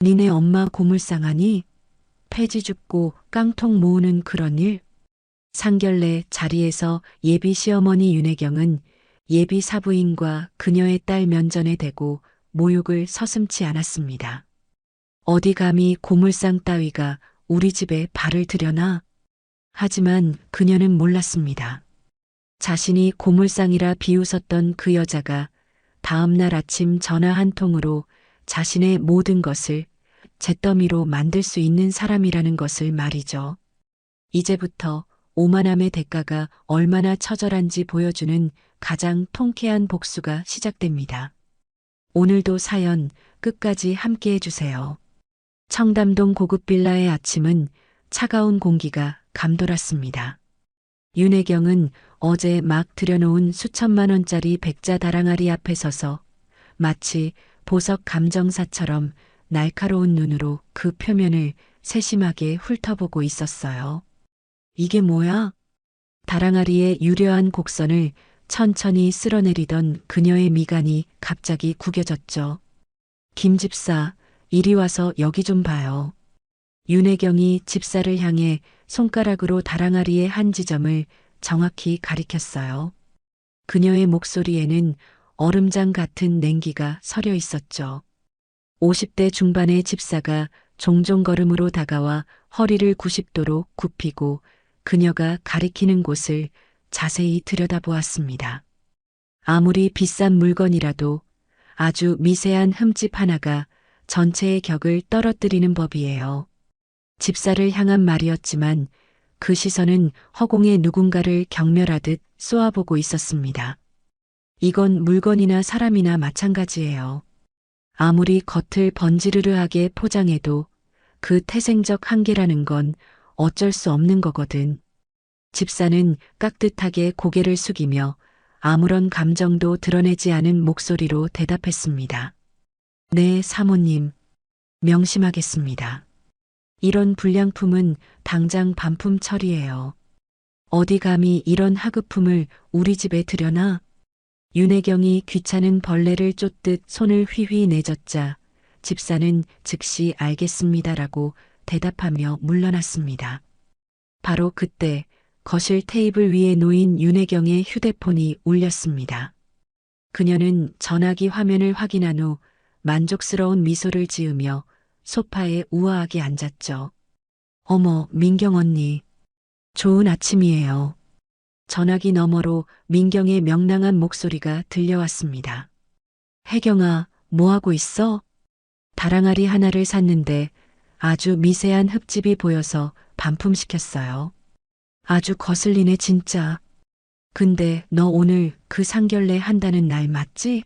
니네 엄마 고물상하니? 폐지 줍고 깡통 모으는 그런 일? 상견례 자리에서 예비 시어머니 윤혜경은 예비 사부인과 그녀의 딸 면전에 대고 모욕을 서슴지 않았습니다. 어디 감히 고물상 따위가 우리 집에 발을 들여나? 하지만 그녀는 몰랐습니다. 자신이 고물상이라 비웃었던 그 여자가 다음 날 아침 전화 한 통으로 자신의 모든 것을 잿더미로 만들 수 있는 사람이라는 것을 말이죠. 이제부터 오만함의 대가가 얼마나 처절한지 보여주는 가장 통쾌한 복수가 시작됩니다. 오늘도 사연 끝까지 함께 해주세요. 청담동 고급 빌라의 아침은 차가운 공기가 감돌았습니다. 윤혜경은 어제 막 들여놓은 수천만 원짜리 백자 다랑아리 앞에 서서 마치 보석 감정사처럼 날카로운 눈으로 그 표면을 세심하게 훑어보고 있었어요. 이게 뭐야? 다랑아리의 유려한 곡선을 천천히 쓸어내리던 그녀의 미간이 갑자기 구겨졌죠. 김 집사, 이리 와서 여기 좀 봐요. 윤혜경이 집사를 향해 손가락으로 다랑아리의 한 지점을 정확히 가리켰어요. 그녀의 목소리에는 얼음장 같은 냉기가 서려 있었죠. 50대 중반의 집사가 종종 걸음으로 다가와 허리를 90도로 굽히고 그녀가 가리키는 곳을 자세히 들여다보았습니다. 아무리 비싼 물건이라도 아주 미세한 흠집 하나가 전체의 격을 떨어뜨리는 법이에요. 집사를 향한 말이었지만 그 시선은 허공에 누군가를 경멸하듯 쏘아보고 있었습니다. 이건 물건이나 사람이나 마찬가지예요. 아무리 겉을 번지르르하게 포장해도 그 태생적 한계라는 건 어쩔 수 없는 거거든. 집사는 깍듯하게 고개를 숙이며 아무런 감정도 드러내지 않은 목소리로 대답했습니다. 네, 사모님. 명심하겠습니다. 이런 불량품은 당장 반품 처리해요. 어디 감히 이런 하급품을 우리 집에 들여놔? 윤혜경이 귀찮은 벌레를 쫓듯 손을 휘휘 내젓자 집사는 즉시 알겠습니다라고 대답하며 물러났습니다. 바로 그때 거실 테이블 위에 놓인 윤혜경의 휴대폰이 울렸습니다. 그녀는 전화기 화면을 확인한 후 만족스러운 미소를 지으며 소파에 우아하게 앉았죠. 어머, 민경 언니. 좋은 아침이에요. 전화기 너머로 민경의 명랑한 목소리가 들려왔습니다. 혜경아, 뭐하고 있어? 다랑아리 하나를 샀는데 아주 미세한 흡집이 보여서 반품시켰어요. 아주 거슬리네 진짜. 근데 너 오늘 그 상견례 한다는 날 맞지?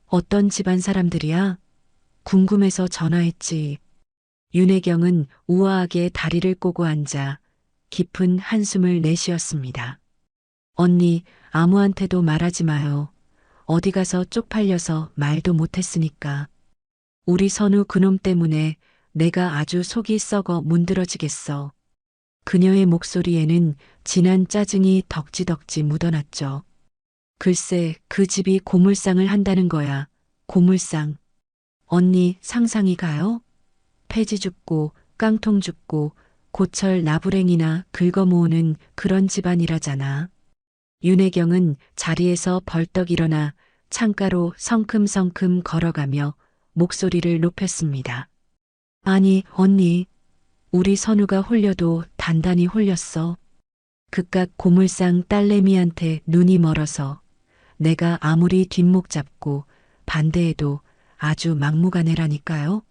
어떤 집안 사람들이야? 궁금해서 전화했지. 윤혜경은 우아하게 다리를 꼬고 앉아 깊은 한숨을 내쉬었습니다. 언니, 아무한테도 말하지 마요. 어디 가서 쪽팔려서 말도 못했으니까. 우리 선우 그놈 때문에 내가 아주 속이 썩어 문드러지겠어. 그녀의 목소리에는 진한 짜증이 덕지덕지 묻어났죠. 글쎄, 그 집이 고물상을 한다는 거야. 고물상. 언니 상상이 가요? 폐지 줍고 깡통 줍고 고철 나부랭이나 긁어모으는 그런 집안이라잖아. 윤혜경은 자리에서 벌떡 일어나 창가로 성큼성큼 걸어가며 목소리를 높였습니다. 아니, 언니. 우리 선우가 홀려도 단단히 홀렸어. 그깟 고물상 딸내미한테 눈이 멀어서 내가 아무리 뒷목 잡고 반대해도 아주 막무가내라니까요.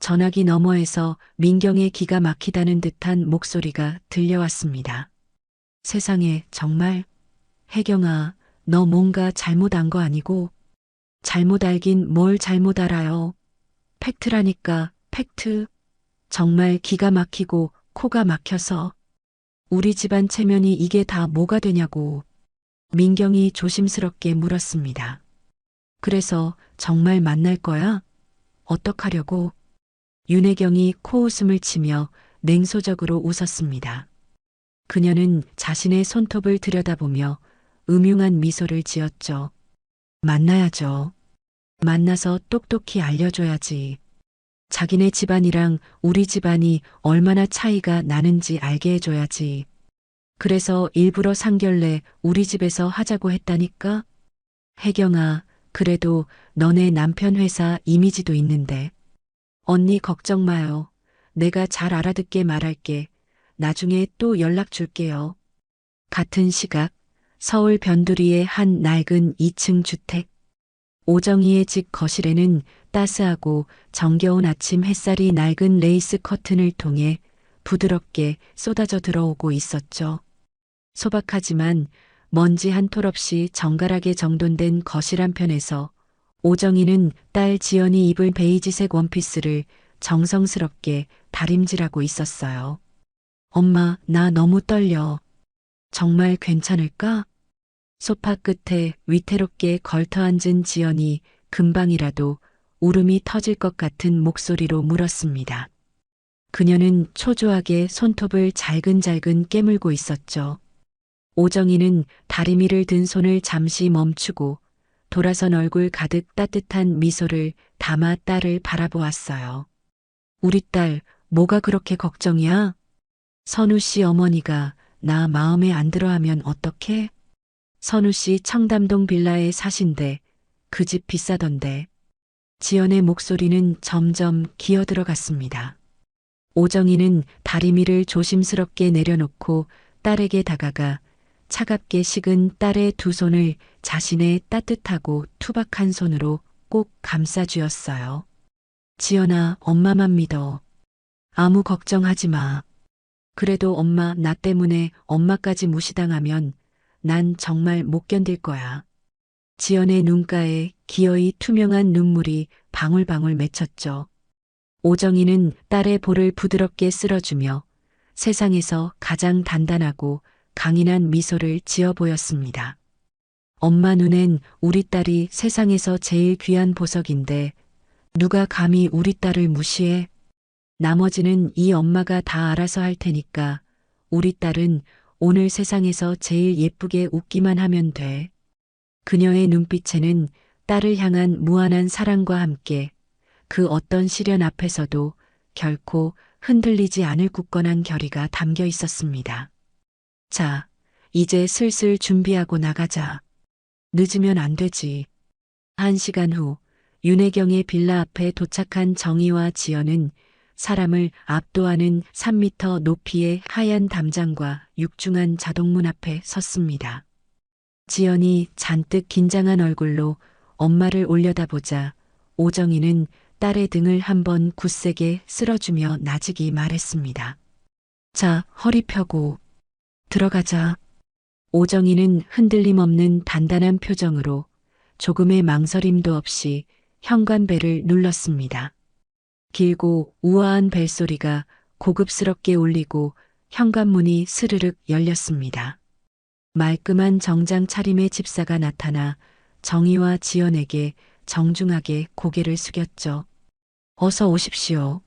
전화기 너머에서 민경의 기가 막히다는 듯한 목소리가 들려왔습니다. 세상에 정말. 혜경아, 너 뭔가 잘못 안 거 아니고? 잘못 알긴 뭘 잘못 알아요. 팩트라니까, 팩트. 정말 기가 막히고 코가 막혀서. 우리 집안 체면이 이게 다 뭐가 되냐고. 민경이 조심스럽게 물었습니다. 그래서 정말 만날 거야? 어떡하려고? 윤혜경이 코웃음을 치며 냉소적으로 웃었습니다. 그녀는 자신의 손톱을 들여다보며 음흉한 미소를 지었죠. 만나야죠. 만나서 똑똑히 알려줘야지. 자기네 집안이랑 우리 집안이 얼마나 차이가 나는지 알게 해줘야지. 그래서 일부러 상견례 우리 집에서 하자고 했다니까? 혜경아, 그래도 너네 남편 회사 이미지도 있는데. 언니 걱정 마요. 내가 잘 알아듣게 말할게. 나중에 또 연락 줄게요. 같은 시각, 서울 변두리의 한 낡은 2층 주택. 오정희의 집 거실에는 따스하고 정겨운 아침 햇살이 낡은 레이스 커튼을 통해 부드럽게 쏟아져 들어오고 있었죠. 소박하지만 먼지 한 톨 없이 정갈하게 정돈된 거실 한편에서 오정희는 딸 지연이 입을 베이지색 원피스를 정성스럽게 다림질하고 있었어요. 엄마, 나 너무 떨려. 정말 괜찮을까? 소파 끝에 위태롭게 걸터앉은 지연이 금방이라도 울음이 터질 것 같은 목소리로 물었습니다. 그녀는 초조하게 손톱을 잘근잘근 깨물고 있었죠. 오정희는 다리미를 든 손을 잠시 멈추고 돌아선 얼굴 가득 따뜻한 미소를 담아 딸을 바라보았어요. 우리 딸, 뭐가 그렇게 걱정이야? 선우 씨 어머니가 나 마음에 안 들어 하면 어떡해? 선우 씨 청담동 빌라에 사신대. 그 집 비싸던데. 지연의 목소리는 점점 기어들어갔습니다. 오정희는 다리미를 조심스럽게 내려놓고 딸에게 다가가 차갑게 식은 딸의 두 손을 자신의 따뜻하고 투박한 손으로 꼭 감싸 쥐었어요. 지연아, 엄마만 믿어. 아무 걱정하지 마. 그래도 엄마 나 때문에 엄마까지 무시당하면 난 정말 못 견딜 거야. 지연의 눈가에 기어이 투명한 눈물이 방울방울 맺혔죠. 오정희는 딸의 볼을 부드럽게 쓸어주며 세상에서 가장 단단하고 강인한 미소를 지어 보였습니다. 엄마 눈엔 우리 딸이 세상에서 제일 귀한 보석인데 누가 감히 우리 딸을 무시해? 나머지는 이 엄마가 다 알아서 할 테니까 우리 딸은 오늘 세상에서 제일 예쁘게 웃기만 하면 돼. 그녀의 눈빛에는 딸을 향한 무한한 사랑과 함께 그 어떤 시련 앞에서도 결코 흔들리지 않을 굳건한 결의가 담겨 있었습니다. 자, 이제 슬슬 준비하고 나가자. 늦으면 안 되지. 1시간 후 윤혜경의 빌라 앞에 도착한 정희와 지연은 사람을 압도하는 3미터 높이의 하얀 담장과 육중한 자동문 앞에 섰습니다. 지연이 잔뜩 긴장한 얼굴로 엄마를 올려다보자 오정희는 딸의 등을 한번 굳세게 쓸어주며 나직이 말했습니다. 자, 허리 펴고 들어가자. 오정희는 흔들림 없는 단단한 표정으로 조금의 망설임도 없이 현관벨을 눌렀습니다. 길고 우아한 벨소리가 고급스럽게 울리고 현관문이 스르륵 열렸습니다. 말끔한 정장 차림의 집사가 나타나 정희와 지연에게 정중하게 고개를 숙였죠. 어서 오십시오.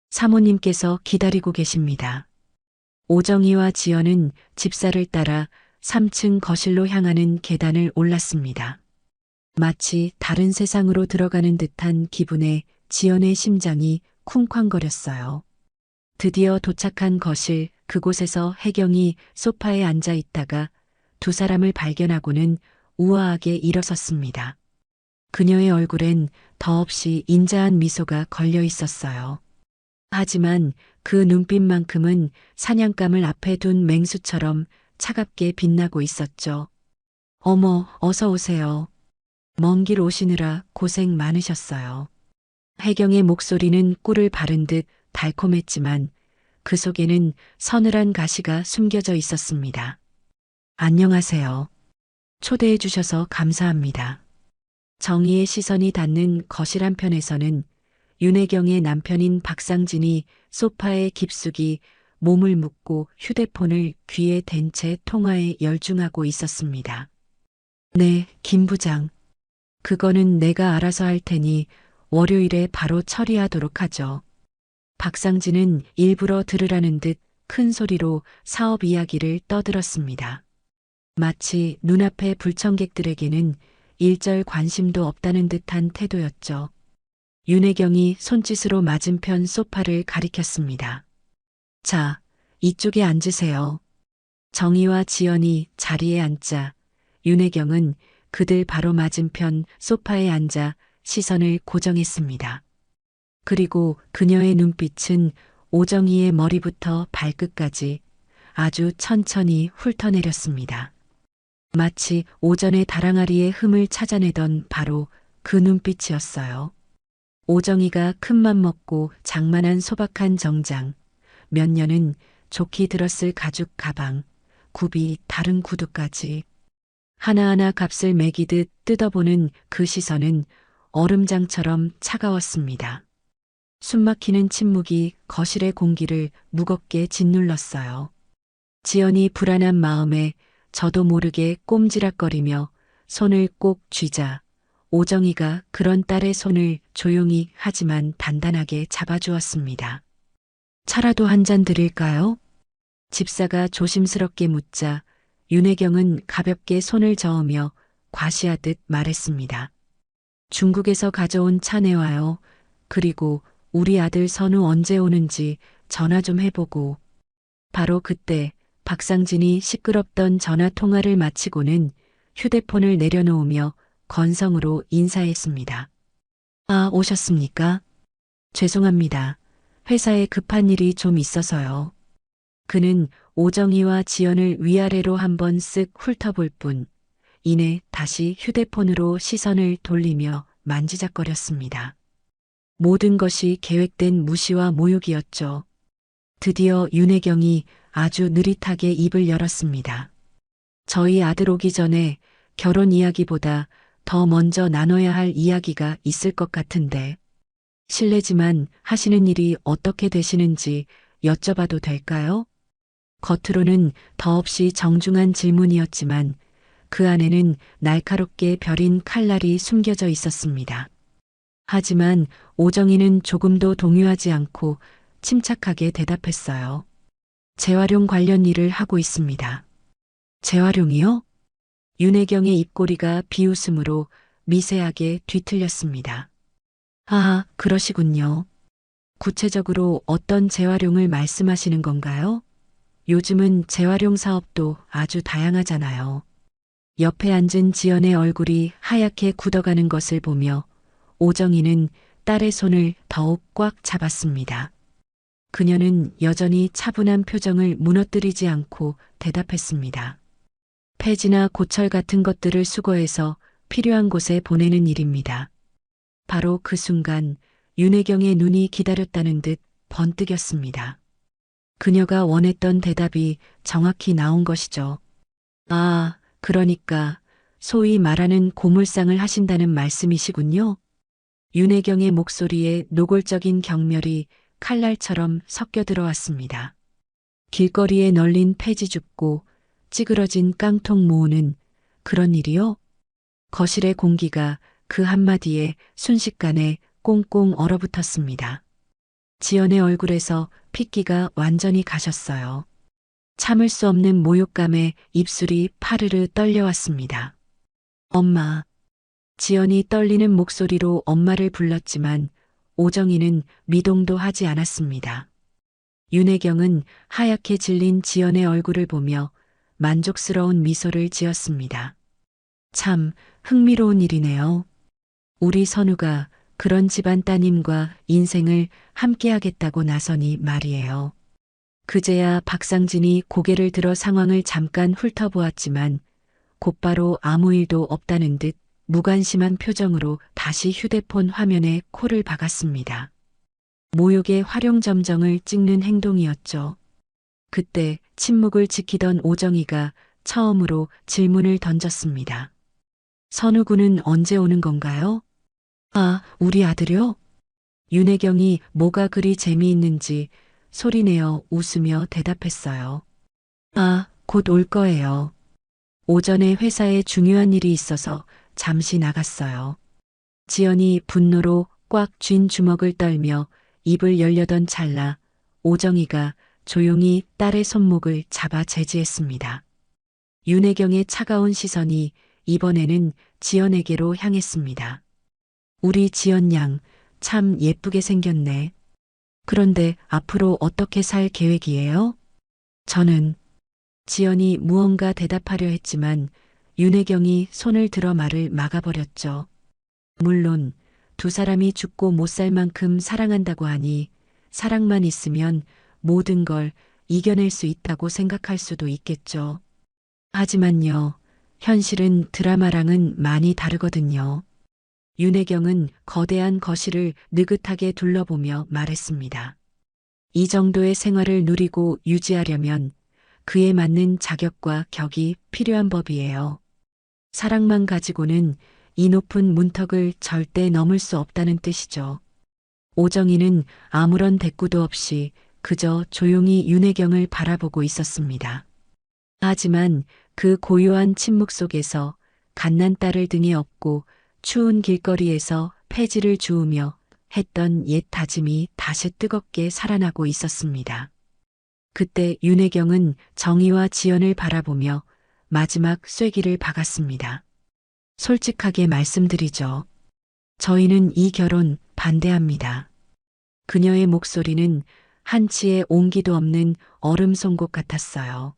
사모님께서 기다리고 계십니다. 오정희와 지연은 집사를 따라 3층 거실로 향하는 계단을 올랐습니다. 마치 다른 세상으로 들어가는 듯한 기분에 지연의 심장이 쿵쾅거렸어요. 드디어 도착한 거실, 그곳에서 혜경이 소파에 앉아 있다가 두 사람을 발견하고는 우아하게 일어섰습니다. 그녀의 얼굴엔 더없이 인자한 미소가 걸려 있었어요. 하지만 그 눈빛만큼은 사냥감을 앞에 둔 맹수처럼 차갑게 빛나고 있었죠. 어머, 어서 오세요. 먼 길 오시느라 고생 많으셨어요. 혜경의 목소리는 꿀을 바른 듯 달콤했지만 그 속에는 서늘한 가시가 숨겨져 있었습니다. 안녕하세요. 초대해 주셔서 감사합니다. 정희의 시선이 닿는 거실 한편에서는 윤혜경의 남편인 박상진이 소파에 깊숙이 몸을 묻고 휴대폰을 귀에 댄 채 통화에 열중하고 있었습니다. 네, 김 부장. 그거는 내가 알아서 할 테니 월요일에 바로 처리하도록 하죠. 박상진은 일부러 들으라는 듯 큰 소리로 사업 이야기를 떠들었습니다. 마치 눈앞의 불청객들에게는 일절 관심도 없다는 듯한 태도였죠. 윤혜경이 손짓으로 맞은편 소파를 가리켰습니다. 자, 이쪽에 앉으세요. 정희와 지연이 자리에 앉자 윤혜경은 그들 바로 맞은편 소파에 앉아 시선을 고정했습니다. 그리고 그녀의 눈빛은 오정희의 머리부터 발끝까지 아주 천천히 훑어내렸습니다. 마치 오전에 다랑아리의 흠을 찾아내던 바로 그 눈빛이었어요. 오정희가 큰맘 먹고 장만한 소박한 정장, 몇 년은 좋게 들었을 가죽 가방, 굽이 다른 구두까지 하나하나 값을 매기듯 뜯어보는 그 시선은 얼음장처럼 차가웠습니다. 숨막히는 침묵이 거실의 공기를 무겁게 짓눌렀어요. 지연이 불안한 마음에 저도 모르게 꼼지락거리며 손을 꼭 쥐자 오정희가 그런 딸의 손을 조용히 하지만 단단하게 잡아주었습니다. 차라도 한 잔 드릴까요? 집사가 조심스럽게 묻자 윤혜경은 가볍게 손을 저으며 과시하듯 말했습니다. 중국에서 가져온 차 내와요. 그리고 우리 아들 선우 언제 오는지 전화 좀 해보고. 바로 그때 박상진이 시끄럽던 전화 통화를 마치고는 휴대폰을 내려놓으며 건성으로 인사했습니다. 아, 오셨습니까? 죄송합니다. 회사에 급한 일이 좀 있어서요. 그는 오정희와 지연을 위아래로 한번 쓱 훑어볼 뿐 이내 다시 휴대폰으로 시선을 돌리며 만지작거렸습니다. 모든 것이 계획된 무시와 모욕이었죠. 드디어 윤혜경이 아주 느릿하게 입을 열었습니다. 저희 아들 오기 전에 결혼 이야기보다 더 먼저 나눠야 할 이야기가 있을 것 같은데 실례지만 하시는 일이 어떻게 되시는지 여쭤봐도 될까요? 겉으로는 더없이 정중한 질문이었지만 그 안에는 날카롭게 벼린 칼날이 숨겨져 있었습니다. 하지만 오정희는 조금도 동요하지 않고 침착하게 대답했어요. 재활용 관련 일을 하고 있습니다. 재활용이요? 윤혜경의 입꼬리가 비웃음으로 미세하게 뒤틀렸습니다. 아, 그러시군요. 구체적으로 어떤 재활용을 말씀하시는 건가요? 요즘은 재활용 사업도 아주 다양하잖아요. 옆에 앉은 지연의 얼굴이 하얗게 굳어가는 것을 보며 오정희는 딸의 손을 더욱 꽉 잡았습니다. 그녀는 여전히 차분한 표정을 무너뜨리지 않고 대답했습니다. 폐지나 고철 같은 것들을 수거해서 필요한 곳에 보내는 일입니다. 바로 그 순간 윤혜경의 눈이 기다렸다는 듯 번뜩였습니다. 그녀가 원했던 대답이 정확히 나온 것이죠. 아, 그러니까 소위 말하는 고물상을 하신다는 말씀이시군요. 윤혜경의 목소리에 노골적인 경멸이 칼날처럼 섞여 들어왔습니다. 길거리에 널린 폐지 줍고 찌그러진 깡통 모으는 그런 일이요? 거실의 공기가 그 한마디에 순식간에 꽁꽁 얼어붙었습니다. 지연의 얼굴에서 핏기가 완전히 가셨어요. 참을 수 없는 모욕감에 입술이 파르르 떨려왔습니다. 엄마. 지연이 떨리는 목소리로 엄마를 불렀지만 오정희는 미동도 하지 않았습니다. 윤혜경은 하얗게 질린 지연의 얼굴을 보며 만족스러운 미소를 지었습니다. 참 흥미로운 일이네요. 우리 선우가 그런 집안 따님과 인생을 함께하겠다고 나서니 말이에요. 그제야 박상진이 고개를 들어 상황을 잠깐 훑어보았지만 곧바로 아무 일도 없다는 듯 무관심한 표정으로 다시 휴대폰 화면에 코를 박았습니다. 모욕의 활용점정을 찍는 행동이었죠. 그때 침묵을 지키던 오정희가 처음으로 질문을 던졌습니다. 선우 군은 언제 오는 건가요? 아, 우리 아들요? 윤혜경이 뭐가 그리 재미있는지 소리내어 웃으며 대답했어요. 아, 곧 올 거예요. 오전에 회사에 중요한 일이 있어서 잠시 나갔어요. 지연이 분노로 꽉 쥔 주먹을 떨며 입을 열려던 찰나 오정희가 조용히 딸의 손목을 잡아 제지했습니다. 윤혜경의 차가운 시선이 이번에는 지연에게로 향했습니다. 우리 지연 양, 참 예쁘게 생겼네. 그런데 앞으로 어떻게 살 계획이에요? 저는 지연이 무언가 대답하려 했지만 윤혜경이 손을 들어 말을 막아버렸죠. 물론 두 사람이 죽고 못 살 만큼 사랑한다고 하니 사랑만 있으면 모든 걸 이겨낼 수 있다고 생각할 수도 있겠죠. 하지만요, 현실은 드라마랑은 많이 다르거든요. 윤혜경은 거대한 거실을 느긋하게 둘러보며 말했습니다. 이 정도의 생활을 누리고 유지하려면 그에 맞는 자격과 격이 필요한 법이에요. 사랑만 가지고는 이 높은 문턱을 절대 넘을 수 없다는 뜻이죠. 오정희는 아무런 대꾸도 없이 그저 조용히 윤혜경을 바라보고 있었습니다. 하지만 그 고요한 침묵 속에서 갓난 딸을 등에 업고 추운 길거리에서 폐지를 주우며 했던 옛 다짐이 다시 뜨겁게 살아나고 있었습니다. 그때 윤혜경은 정희와 지연을 바라보며 마지막 쐐기를 박았습니다. 솔직하게 말씀드리죠. 저희는 이 결혼 반대합니다. 그녀의 목소리는 한치의 온기도 없는 얼음 송곳 같았어요.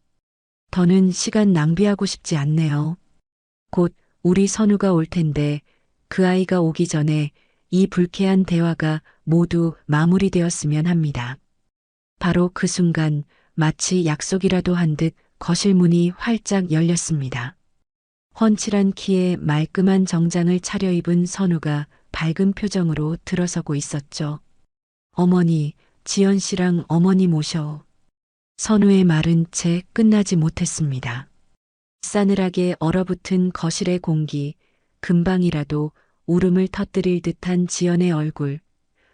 더는 시간 낭비하고 싶지 않네요. 곧 우리 선우가 올 텐데 그 아이가 오기 전에 이 불쾌한 대화가 모두 마무리되었으면 합니다. 바로 그 순간 마치 약속이라도 한 듯 거실 문이 활짝 열렸습니다. 훤칠한 키에 말끔한 정장을 차려입은 선우가 밝은 표정으로 들어서고 있었죠. 어머니, 지연 씨랑 어머니 모셔. 선우의 말은 채 끝나지 못했습니다. 싸늘하게 얼어붙은 거실의 공기, 금방이라도 울음을 터뜨릴 듯한 지연의 얼굴,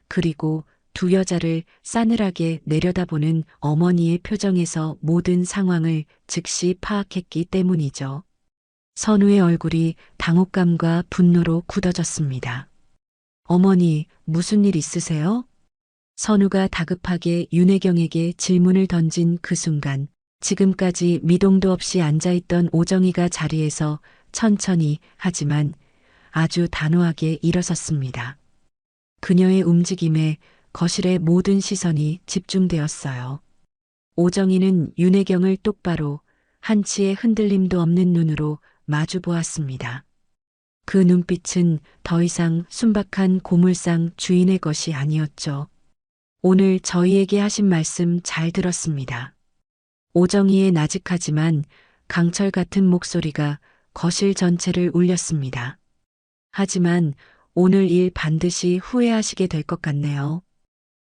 그리고 두 여자를 싸늘하게 내려다보는 어머니의 표정에서 모든 상황을 즉시 파악했기 때문이죠. 선우의 얼굴이 당혹감과 분노로 굳어졌습니다. 어머니, 무슨 일 있으세요? 선우가 다급하게 윤혜경에게 질문을 던진 그 순간 지금까지 미동도 없이 앉아있던 오정희가 자리에서 천천히 하지만 아주 단호하게 일어섰습니다. 그녀의 움직임에 거실의 모든 시선이 집중되었어요. 오정희는 윤혜경을 똑바로 한치의 흔들림도 없는 눈으로 마주 보았습니다. 그 눈빛은 더 이상 순박한 고물상 주인의 것이 아니었죠. 오늘 저희에게 하신 말씀 잘 들었습니다. 오정희의 나직하지만 강철 같은 목소리가 거실 전체를 울렸습니다. 하지만 오늘 일 반드시 후회하시게 될 것 같네요.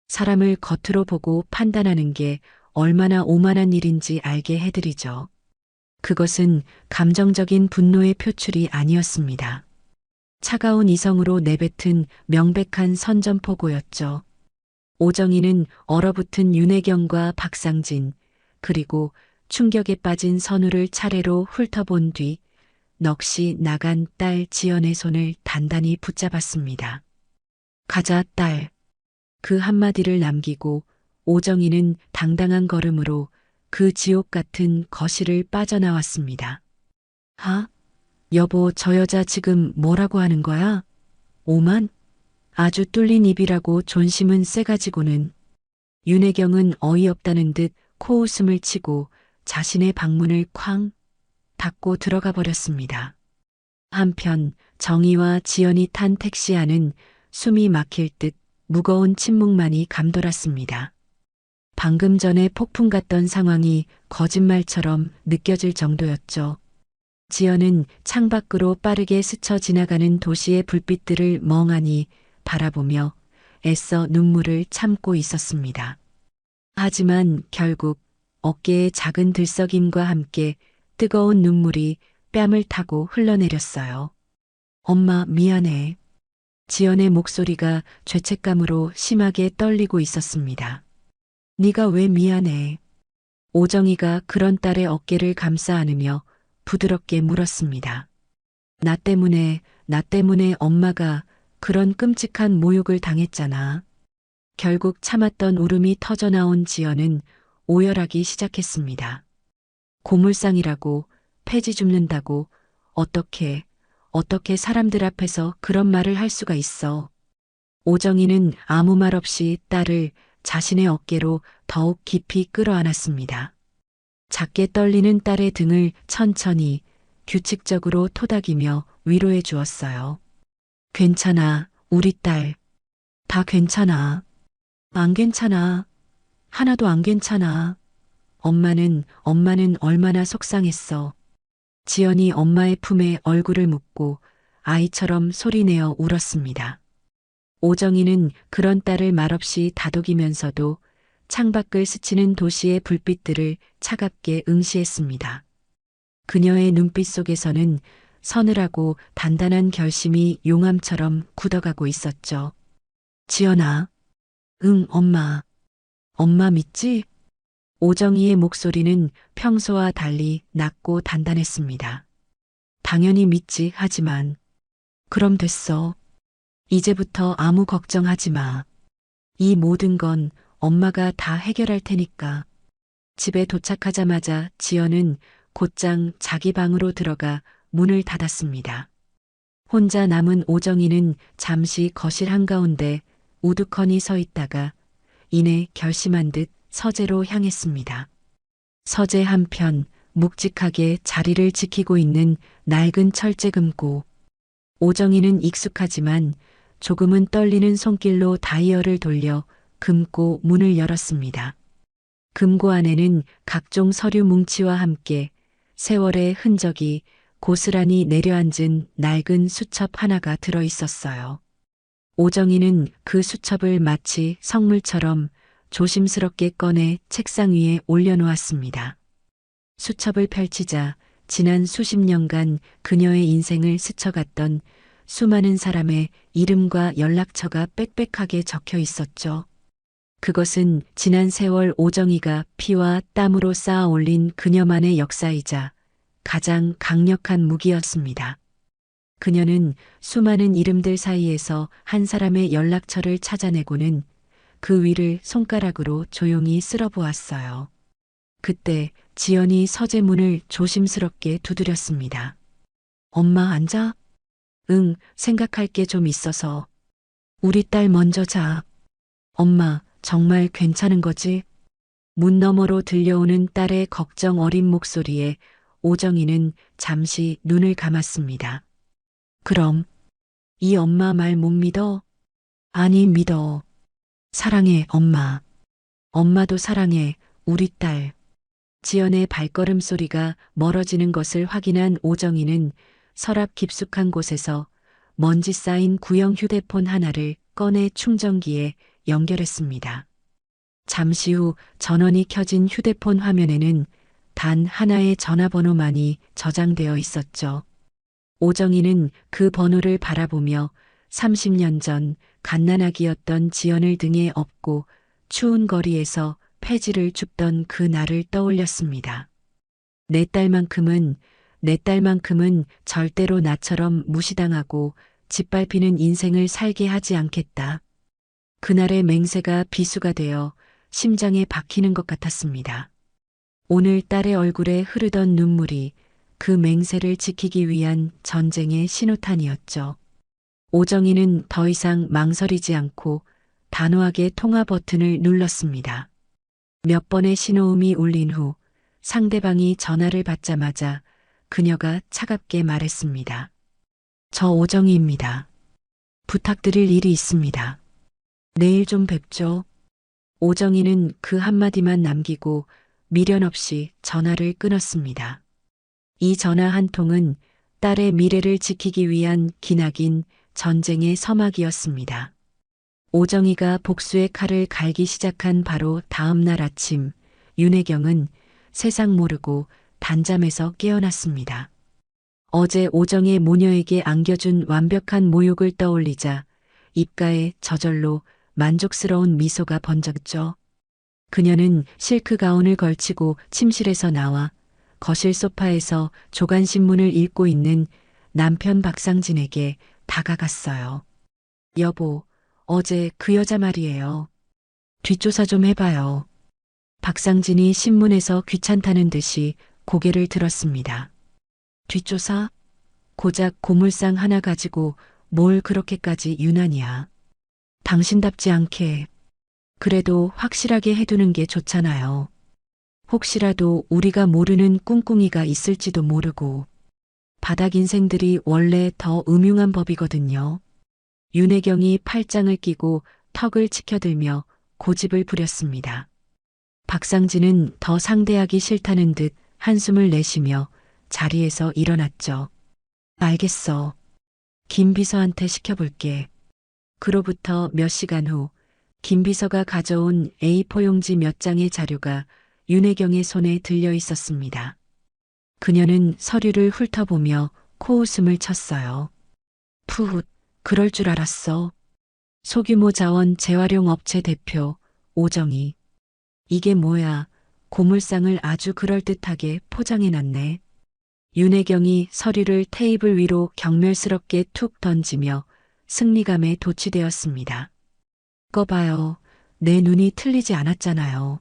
사람을 겉으로 보고 판단하는 게 얼마나 오만한 일인지 알게 해드리죠. 그것은 감정적인 분노의 표출이 아니었습니다. 차가운 이성으로 내뱉은 명백한 선전포고였죠. 오정희는 얼어붙은 윤혜경과 박상진, 그리고 충격에 빠진 선우를 차례로 훑어본 뒤 넋이 나간 딸 지연의 손을 단단히 붙잡았습니다. 가자, 딸. 그 한마디를 남기고 오정희는 당당한 걸음으로 그 지옥 같은 거실을 빠져나왔습니다. 아? 여보, 저 여자 지금 뭐라고 하는 거야? 오만? 아주 뚫린 입이라고 존심은 세가지고는. 윤혜경은 어이없다는 듯 코웃음을 치고 자신의 방문을 쾅 닫고 들어가 버렸습니다. 한편 정희와 지연이 탄 택시 안은 숨이 막힐 듯 무거운 침묵만이 감돌았습니다. 방금 전에 폭풍 같던 상황이 거짓말처럼 느껴질 정도였죠. 지연은 창밖으로 빠르게 스쳐 지나가는 도시의 불빛들을 멍하니 바라보며 애써 눈물을 참고 있었습니다. 하지만 결국 어깨의 작은 들썩임과 함께 뜨거운 눈물이 뺨을 타고 흘러내렸어요. 엄마, 미안해. 지연의 목소리가 죄책감으로 심하게 떨리고 있었습니다. 네가 왜 미안해? 오정희가 그런 딸의 어깨를 감싸 안으며 부드럽게 물었습니다. 나 때문에 엄마가 그런 끔찍한 모욕을 당했잖아. 결국 참았던 울음이 터져나온 지연은 오열하기 시작했습니다. 고물상이라고, 폐지 줍는다고, 어떻게 사람들 앞에서 그런 말을 할 수가 있어. 오정희는 아무 말 없이 딸을 자신의 어깨로 더욱 깊이 끌어안았습니다. 작게 떨리는 딸의 등을 천천히 규칙적으로 토닥이며 위로해 주었어요. 괜찮아, 우리 딸. 다 괜찮아. 안 괜찮아. 하나도 안 괜찮아. 엄마는 얼마나 속상했어. 지연이 엄마의 품에 얼굴을 묻고 아이처럼 소리내어 울었습니다. 오정희는 그런 딸을 말없이 다독이면서도 창밖을 스치는 도시의 불빛들을 차갑게 응시했습니다. 그녀의 눈빛 속에서는 서늘하고 단단한 결심이 용암처럼 굳어가고 있었죠. 지연아. 응, 엄마. 엄마 믿지? 오정희의 목소리는 평소와 달리 낮고 단단했습니다. 당연히 믿지, 하지만. 그럼 됐어. 이제부터 아무 걱정하지 마. 이 모든 건 엄마가 다 해결할 테니까. 집에 도착하자마자 지연은 곧장 자기 방으로 들어가 문을 닫았습니다. 혼자 남은 오정희는 잠시 거실 한가운데 우두커니 서 있다가 이내 결심한 듯 서재로 향했습니다. 서재 한편 묵직하게 자리를 지키고 있는 낡은 철제 금고. 오정희는 익숙하지만 조금은 떨리는 손길로 다이얼을 돌려 금고 문을 열었습니다. 금고 안에는 각종 서류 뭉치와 함께 세월의 흔적이 고스란히 내려앉은 낡은 수첩 하나가 들어 있었어요. 오정희는 그 수첩을 마치 성물처럼 조심스럽게 꺼내 책상 위에 올려놓았습니다. 수첩을 펼치자 지난 수십 년간 그녀의 인생을 스쳐갔던 수많은 사람의 이름과 연락처가 빽빽하게 적혀 있었죠. 그것은 지난 세월 오정희가 피와 땀으로 쌓아 올린 그녀만의 역사이자 가장 강력한 무기였습니다. 그녀는 수많은 이름들 사이에서 한 사람의 연락처를 찾아내고는 그 위를 손가락으로 조용히 쓸어보았어요. 그때 지연이 서재 문을 조심스럽게 두드렸습니다. 엄마 앉아? 응, 생각할 게 좀 있어서. 우리 딸 먼저 자. 엄마, 정말 괜찮은 거지? 문 너머로 들려오는 딸의 걱정 어린 목소리에 오정희는 잠시 눈을 감았습니다. 그럼, 이 엄마 말 못 믿어? 아니, 믿어. 사랑해, 엄마. 엄마도 사랑해, 우리 딸. 지연의 발걸음 소리가 멀어지는 것을 확인한 오정희는 서랍 깊숙한 곳에서 먼지 쌓인 구형 휴대폰 하나를 꺼내 충전기에 연결했습니다. 잠시 후 전원이 켜진 휴대폰 화면에는 단 하나의 전화번호만이 저장되어 있었죠. 오정희는 그 번호를 바라보며 30년 전 갓난아기였던 지연을 등에 업고 추운 거리에서 폐지를 줍던 그 날을 떠올렸습니다. 내 딸만큼은 절대로 나처럼 무시당하고 짓밟히는 인생을 살게 하지 않겠다. 그날의 맹세가 비수가 되어 심장에 박히는 것 같았습니다. 오늘 딸의 얼굴에 흐르던 눈물이 그 맹세를 지키기 위한 전쟁의 신호탄이었죠. 오정희는 더 이상 망설이지 않고 단호하게 통화 버튼을 눌렀습니다. 몇 번의 신호음이 울린 후 상대방이 전화를 받자마자 그녀가 차갑게 말했습니다. 저 오정희입니다. 부탁드릴 일이 있습니다. 내일 좀 뵙죠. 오정희는 그 한마디만 남기고 미련 없이 전화를 끊었습니다. 이 전화 한 통은 딸의 미래를 지키기 위한 기나긴 전쟁의 서막이었습니다. 오정희가 복수의 칼을 갈기 시작한 바로 다음 날 아침, 윤혜경은 세상 모르고 단잠에서 깨어났습니다. 어제 오정의 모녀에게 안겨준 완벽한 모욕을 떠올리자 입가에 저절로 만족스러운 미소가 번졌죠. 그녀는 실크 가운을 걸치고 침실에서 나와 거실 소파에서 조간신문을 읽고 있는 남편 박상진에게 다가갔어요. 여보, 어제 그 여자 말이에요. 뒷조사 좀 해봐요. 박상진이 신문에서 귀찮다는 듯이 고개를 들었습니다. 뒷조사? 고작 고물상 하나 가지고 뭘 그렇게까지 유난이야. 당신답지 않게. 그래도 확실하게 해두는 게 좋잖아요. 혹시라도 우리가 모르는 꿍꿍이가 있을지도 모르고. 바닥 인생들이 원래 더 음흉한 법이거든요. 윤혜경이 팔짱을 끼고 턱을 치켜들며 고집을 부렸습니다. 박상진은 더 상대하기 싫다는 듯 한숨을 내쉬며 자리에서 일어났죠. 알겠어. 김 비서한테 시켜볼게. 그로부터 몇 시간 후 김 비서가 가져온 A4 용지 몇 장의 자료가 윤혜경의 손에 들려 있었습니다. 그녀는 서류를 훑어보며 코웃음을 쳤어요. 푸훗, 그럴 줄 알았어. 소규모 자원 재활용 업체 대표 오정희. 이게 뭐야? 고물상을 아주 그럴듯하게 포장해놨네. 윤혜경이 서류를 테이블 위로 경멸스럽게 툭 던지며 승리감에 도취되었습니다. 거 봐요. 내 눈이 틀리지 않았잖아요.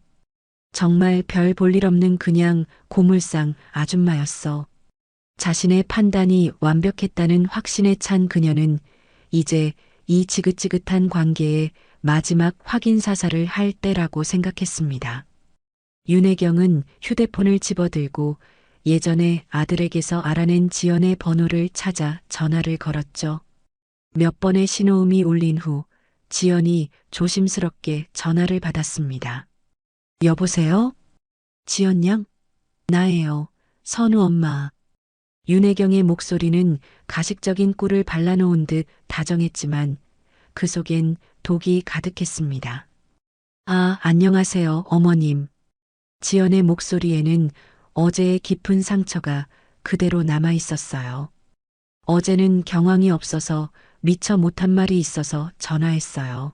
정말 별 볼 일 없는 그냥 고물상 아줌마였어. 자신의 판단이 완벽했다는 확신에 찬 그녀는 이제 이 지긋지긋한 관계에 마지막 확인 사살을 할 때라고 생각했습니다. 윤혜경은 휴대폰을 집어들고 예전에 아들에게서 알아낸 지연의 번호를 찾아 전화를 걸었죠. 몇 번의 신호음이 울린 후 지연이 조심스럽게 전화를 받았습니다. 여보세요? 지연 양? 나예요. 선우 엄마. 윤혜경의 목소리는 가식적인 꿀을 발라놓은 듯 다정했지만 그 속엔 독이 가득했습니다. 아, 안녕하세요, 어머님. 지연의 목소리에는 어제의 깊은 상처가 그대로 남아 있었어요. 어제는 경황이 없어서 미처 못한 말이 있어서 전화했어요.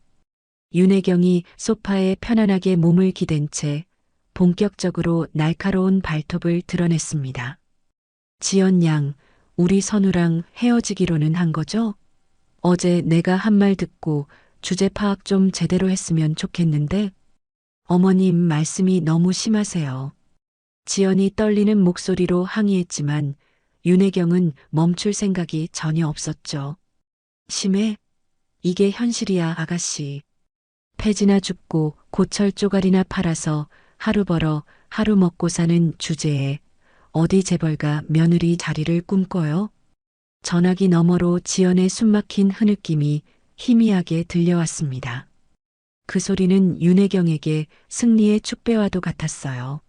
윤혜경이 소파에 편안하게 몸을 기댄 채 본격적으로 날카로운 발톱을 드러냈습니다. 지연 양, 우리 선우랑 헤어지기로는 한 거죠? 어제 내가 한 말 듣고 주제 파악 좀 제대로 했으면 좋겠는데 어머님 말씀이 너무 심하세요. 지연이 떨리는 목소리로 항의했지만 윤혜경은 멈출 생각이 전혀 없었죠. 심해? 이게 현실이야, 아가씨. 폐지나 줍고 고철 쪼가리나 팔아서 하루 벌어 하루 먹고 사는 주제에 어디 재벌가 며느리 자리를 꿈꿔요? 전화기 너머로 지연의 숨막힌 흐느낌이 희미하게 들려왔습니다. 그 소리는 윤혜경에게 승리의 축배와도 같았어요.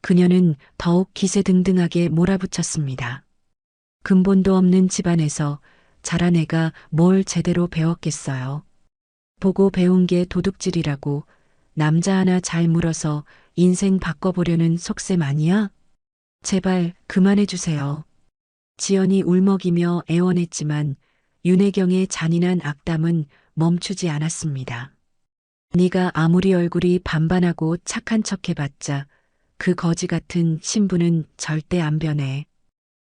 그녀는 더욱 기세등등하게 몰아붙였습니다. 근본도 없는 집안에서 자란 애가 뭘 제대로 배웠겠어요. 보고 배운 게 도둑질이라고 남자 하나 잘 물어서 인생 바꿔보려는 속셈 아니야? 제발 그만해 주세요. 지연이 울먹이며 애원했지만 윤혜경의 잔인한 악담은 멈추지 않았습니다. 네가 아무리 얼굴이 반반하고 착한 척 해봤자 그 거지 같은 신부는 절대 안 변해.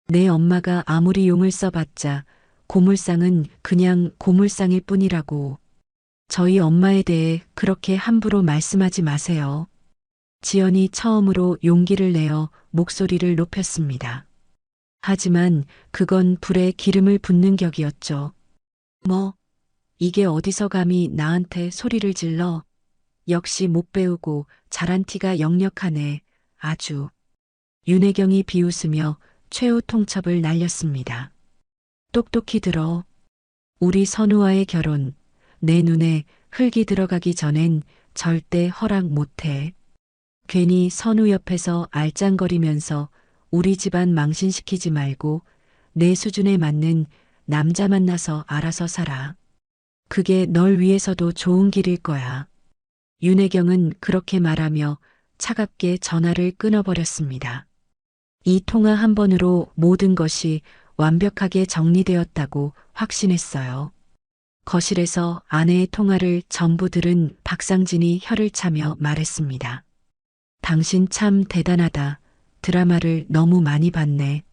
내 엄마가 아무리 용을 써봤자 고물상은 그냥 고물상일 뿐이라고. 저희 엄마에 대해 그렇게 함부로 말씀하지 마세요. 지연이 처음으로 용기를 내어 목소리를 높였습니다. 하지만 그건 불에 기름을 붓는 격이었죠. 뭐, 이게 어디서 감히 나한테 소리를 질러. 역시 못 배우고 잘한 티가 역력하네. 아주. 윤혜경이 비웃으며 최후 통첩을 날렸습니다. 똑똑히 들어. 우리 선우와의 결혼, 내 눈에 흙이 들어가기 전엔 절대 허락 못해. 괜히 선우 옆에서 알짱거리면서 우리 집안 망신시키지 말고 내 수준에 맞는 남자 만나서 알아서 살아. 그게 널 위해서도 좋은 길일 거야. 윤혜경은 그렇게 말하며 차갑게 전화를 끊어버렸습니다. 이 통화 한 번으로 모든 것이 완벽하게 정리되었다고 확신했어요. 거실에서 아내의 통화를 전부 들은 박상진이 혀를 차며 말했습니다. 당신 참 대단하다. 드라마를 너무 많이 봤네.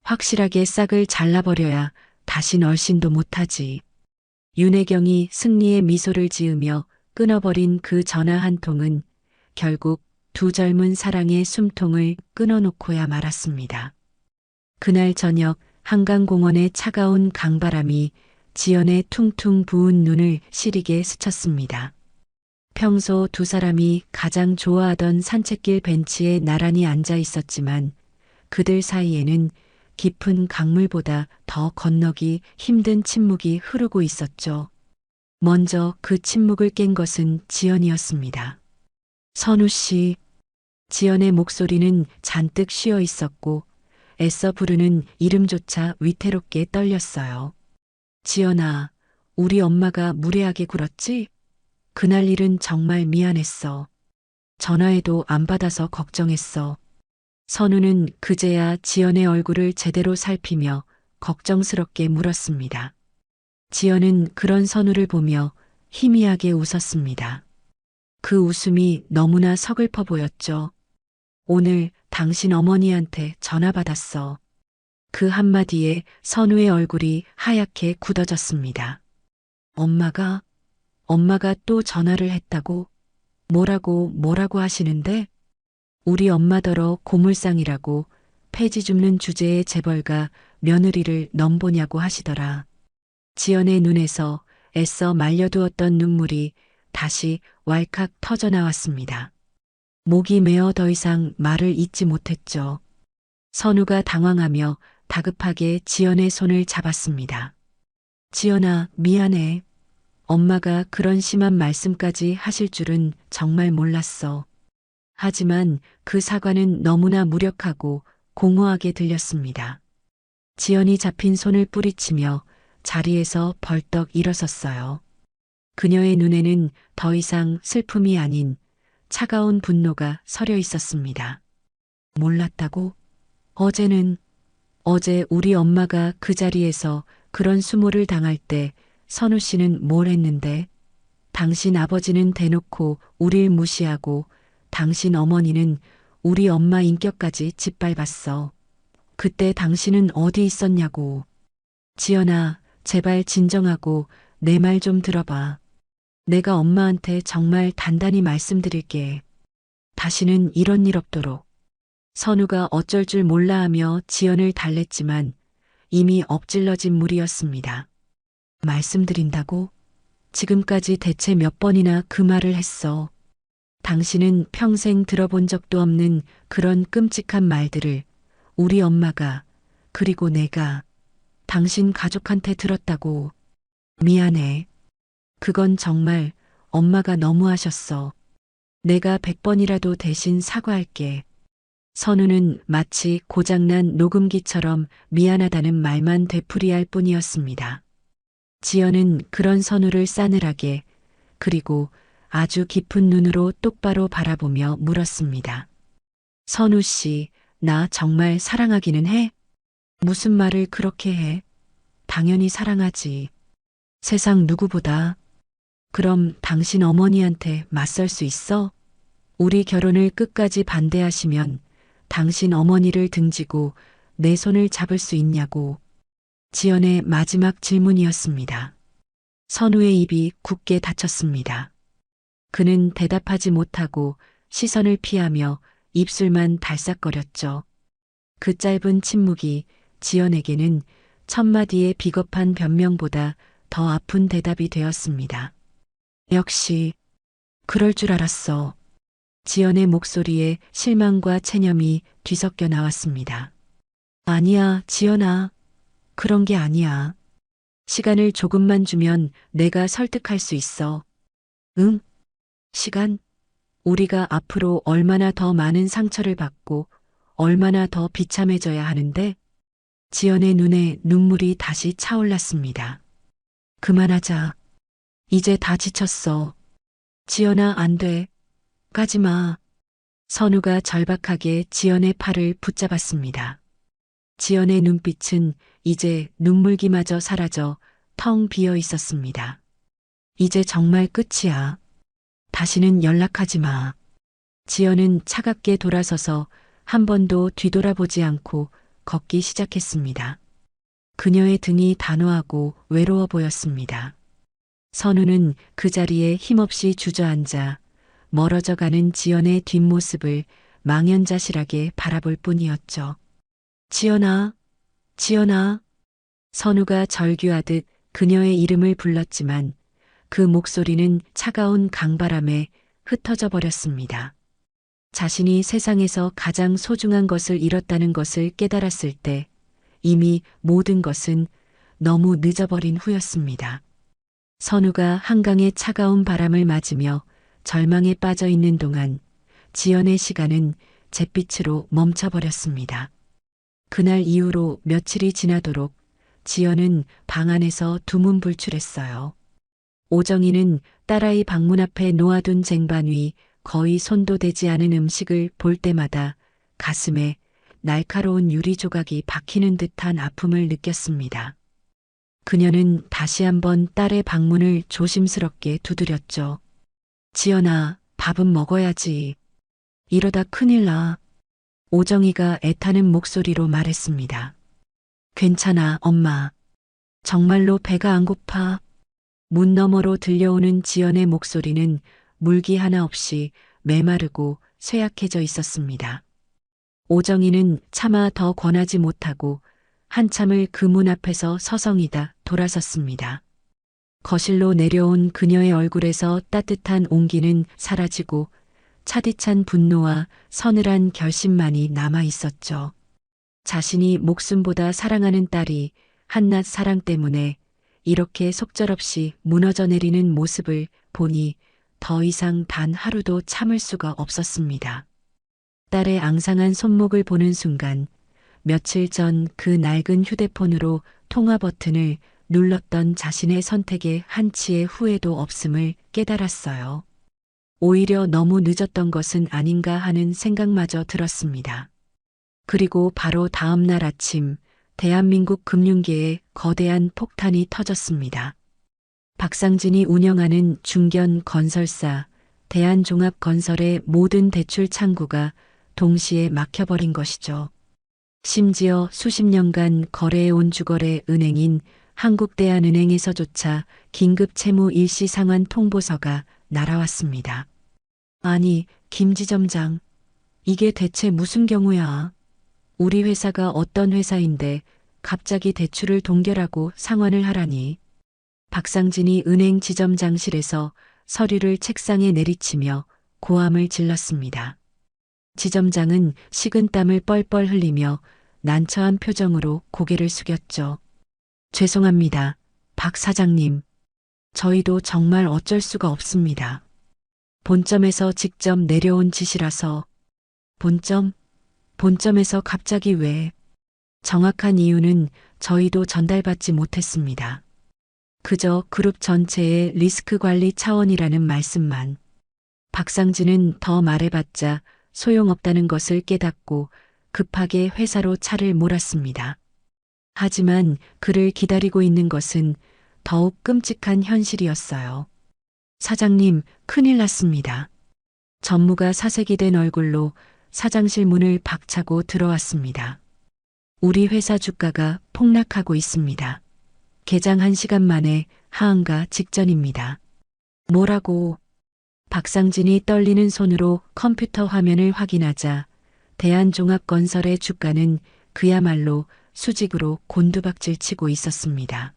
확실하게 싹을 잘라버려야 다신 얼씬도 못하지. 윤혜경이 승리의 미소를 지으며 끊어버린 그 전화 한 통은 결국 두 젊은 사랑의 숨통을 끊어놓고야 말았습니다. 그날 저녁 한강공원의 차가운 강바람이 지연의 퉁퉁 부은 눈을 시리게 스쳤습니다. 평소 두 사람이 가장 좋아하던 산책길 벤치에 나란히 앉아 있었지만 그들 사이에는 깊은 강물보다 더 건너기 힘든 침묵이 흐르고 있었죠. 먼저 그 침묵을 깬 것은 지연이었습니다. 선우 씨. 지연의 목소리는 잔뜩 쉬어 있었고 애써 부르는 이름조차 위태롭게 떨렸어요. 지연아, 우리 엄마가 무례하게 굴었지? 그날 일은 정말 미안했어. 전화해도 안 받아서 걱정했어. 선우는 그제야 지연의 얼굴을 제대로 살피며 걱정스럽게 물었습니다. 지연은 그런 선우를 보며 희미하게 웃었습니다. 그 웃음이 너무나 서글퍼 보였죠. 오늘 당신 어머니한테 전화 받았어. 그 한마디에 선우의 얼굴이 하얗게 굳어졌습니다. 엄마가 또 전화를 했다고? 뭐라고 하시는데? 우리 엄마더러 고물상이라고 폐지 줍는 주제의 재벌가 며느리를 넘보냐고 하시더라. 지연의 눈에서 애써 말려두었던 눈물이 다시 왈칵 터져 나왔습니다. 목이 메어 더 이상 말을 잇지 못했죠. 선우가 당황하며 다급하게 지연의 손을 잡았습니다. 지연아, 미안해. 엄마가 그런 심한 말씀까지 하실 줄은 정말 몰랐어. 하지만 그 사과는 너무나 무력하고 공허하게 들렸습니다. 지연이 잡힌 손을 뿌리치며 자리에서 벌떡 일어섰어요. 그녀의 눈에는 더 이상 슬픔이 아닌 차가운 분노가 서려 있었습니다. 몰랐다고? 어제 우리 엄마가 그 자리에서 그런 수모를 당할 때 선우 씨는 뭘 했는데? 당신 아버지는 대놓고 우릴 무시하고 당신 어머니는 우리 엄마 인격까지 짓밟았어. 그때 당신은 어디 있었냐고. 지연아, 제발 진정하고 내 말 좀 들어봐. 내가 엄마한테 정말 단단히 말씀드릴게. 다시는 이런 일 없도록. 선우가 어쩔 줄 몰라 하며 지연을 달랬지만 이미 엎질러진 물이었습니다. 말씀드린다고? 지금까지 대체 몇 번이나 그 말을 했어. 당신은 평생 들어본 적도 없는 그런 끔찍한 말들을 우리 엄마가 그리고 내가 당신 가족한테 들었다고. 미안해. 그건 정말 엄마가 너무하셨어. 내가 100번이라도 대신 사과할게. 선우는 마치 고장난 녹음기처럼 미안하다는 말만 되풀이할 뿐이었습니다. 지연은 그런 선우를 싸늘하게 그리고 아주 깊은 눈으로 똑바로 바라보며 물었습니다. 선우 씨, 나 정말 사랑하기는 해? 무슨 말을 그렇게 해? 당연히 사랑하지. 세상 누구보다. 그럼 당신 어머니한테 맞설 수 있어? 우리 결혼을 끝까지 반대하시면 당신 어머니를 등지고 내 손을 잡을 수 있냐고. 지연의 마지막 질문이었습니다. 선우의 입이 굳게 닫혔습니다. 그는 대답하지 못하고 시선을 피하며 입술만 달싹거렸죠. 그 짧은 침묵이 지연에게는 천마디의 비겁한 변명보다 더 아픈 대답이 되었습니다. 역시 그럴 줄 알았어. 지연의 목소리에 실망과 체념이 뒤섞여 나왔습니다. 아니야, 지연아. 그런 게 아니야. 시간을 조금만 주면 내가 설득할 수 있어. 응? 시간? 우리가 앞으로 얼마나 더 많은 상처를 받고 얼마나 더 비참해져야 하는데? 지연의 눈에 눈물이 다시 차올랐습니다. 그만하자. 이제 다 지쳤어. 지연아, 안 돼. 가지 마. 선우가 절박하게 지연의 팔을 붙잡았습니다. 지연의 눈빛은 이제 눈물기마저 사라져 텅 비어 있었습니다. 이제 정말 끝이야. 다시는 연락하지 마. 지연은 차갑게 돌아서서 한 번도 뒤돌아보지 않고 걷기 시작했습니다. 그녀의 등이 단호하고 외로워 보였습니다. 선우는 그 자리에 힘없이 주저앉아 멀어져 가는 지연의 뒷모습을 망연자실하게 바라볼 뿐이었죠. 지연아, 지연아. 선우가 절규하듯 그녀의 이름을 불렀지만 그 목소리는 차가운 강바람에 흩어져 버렸습니다. 자신이 세상에서 가장 소중한 것을 잃었다는 것을 깨달았을 때 이미 모든 것은 너무 늦어버린 후였습니다. 선우가 한강의 차가운 바람을 맞으며 절망에 빠져 있는 동안 지연의 시간은 잿빛으로 멈춰버렸습니다. 그날 이후로 며칠이 지나도록 지연은 방 안에서 두문불출했어요. 오정희는 딸아이 방문 앞에 놓아둔 쟁반 위 거의 손도 대지 않은 음식을 볼 때마다 가슴에 날카로운 유리 조각이 박히는 듯한 아픔을 느꼈습니다. 그녀는 다시 한번 딸의 방문을 조심스럽게 두드렸죠. 지연아, 밥은 먹어야지. 이러다 큰일 나. 오정희가 애타는 목소리로 말했습니다. 괜찮아, 엄마. 정말로 배가 안 고파. 문 너머로 들려오는 지연의 목소리는 물기 하나 없이 메마르고 쇠약해져 있었습니다. 오정희는 차마 더 권하지 못하고 한참을 그 문 앞에서 서성이다 돌아섰습니다. 거실로 내려온 그녀의 얼굴에서 따뜻한 온기는 사라지고 차디찬 분노와 서늘한 결심만이 남아 있었죠. 자신이 목숨보다 사랑하는 딸이 한낱 사랑 때문에 이렇게 속절없이 무너져 내리는 모습을 보니 더 이상 단 하루도 참을 수가 없었습니다. 딸의 앙상한 손목을 보는 순간 며칠 전 그 낡은 휴대폰으로 통화 버튼을 눌렀던 자신의 선택에 한치의 후회도 없음을 깨달았어요. 오히려 너무 늦었던 것은 아닌가 하는 생각마저 들었습니다. 그리고 바로 다음 날 아침 대한민국 금융계에 거대한 폭탄이 터졌습니다. 박상진이 운영하는 중견 건설사 대한종합건설의 모든 대출 창구가 동시에 막혀버린 것이죠. 심지어 수십 년간 거래해온 주거래 은행인 한국대한은행에서조차 긴급 채무 일시 상환 통보서가 날아왔습니다. 아니, 김 지점장, 이게 대체 무슨 경우야? 우리 회사가 어떤 회사인데 갑자기 대출을 동결하고 상환을 하라니. 박상진이 은행 지점장실에서 서류를 책상에 내리치며 고함을 질렀습니다. 지점장은 식은땀을 뻘뻘 흘리며 난처한 표정으로 고개를 숙였죠. 죄송합니다, 박 사장님. 저희도 정말 어쩔 수가 없습니다. 본점에서 직접 내려온 지시라서. 본점에서 갑자기 왜? 정확한 이유는 저희도 전달받지 못했습니다. 그저 그룹 전체의 리스크 관리 차원이라는 말씀만. 박상진은 더 말해봤자 소용없다는 것을 깨닫고 급하게 회사로 차를 몰았습니다. 하지만 그를 기다리고 있는 것은 더욱 끔찍한 현실이었어요. 사장님, 큰일 났습니다. 전무가 사색이 된 얼굴로 사장실 문을 박차고 들어왔습니다. 우리 회사 주가가 폭락하고 있습니다. 개장 1시간 만에 하한가 직전입니다. 뭐라고? 박상진이 떨리는 손으로 컴퓨터 화면을 확인하자 대한종합건설의 주가는 그야말로 수직으로 곤두박질 치고 있었습니다.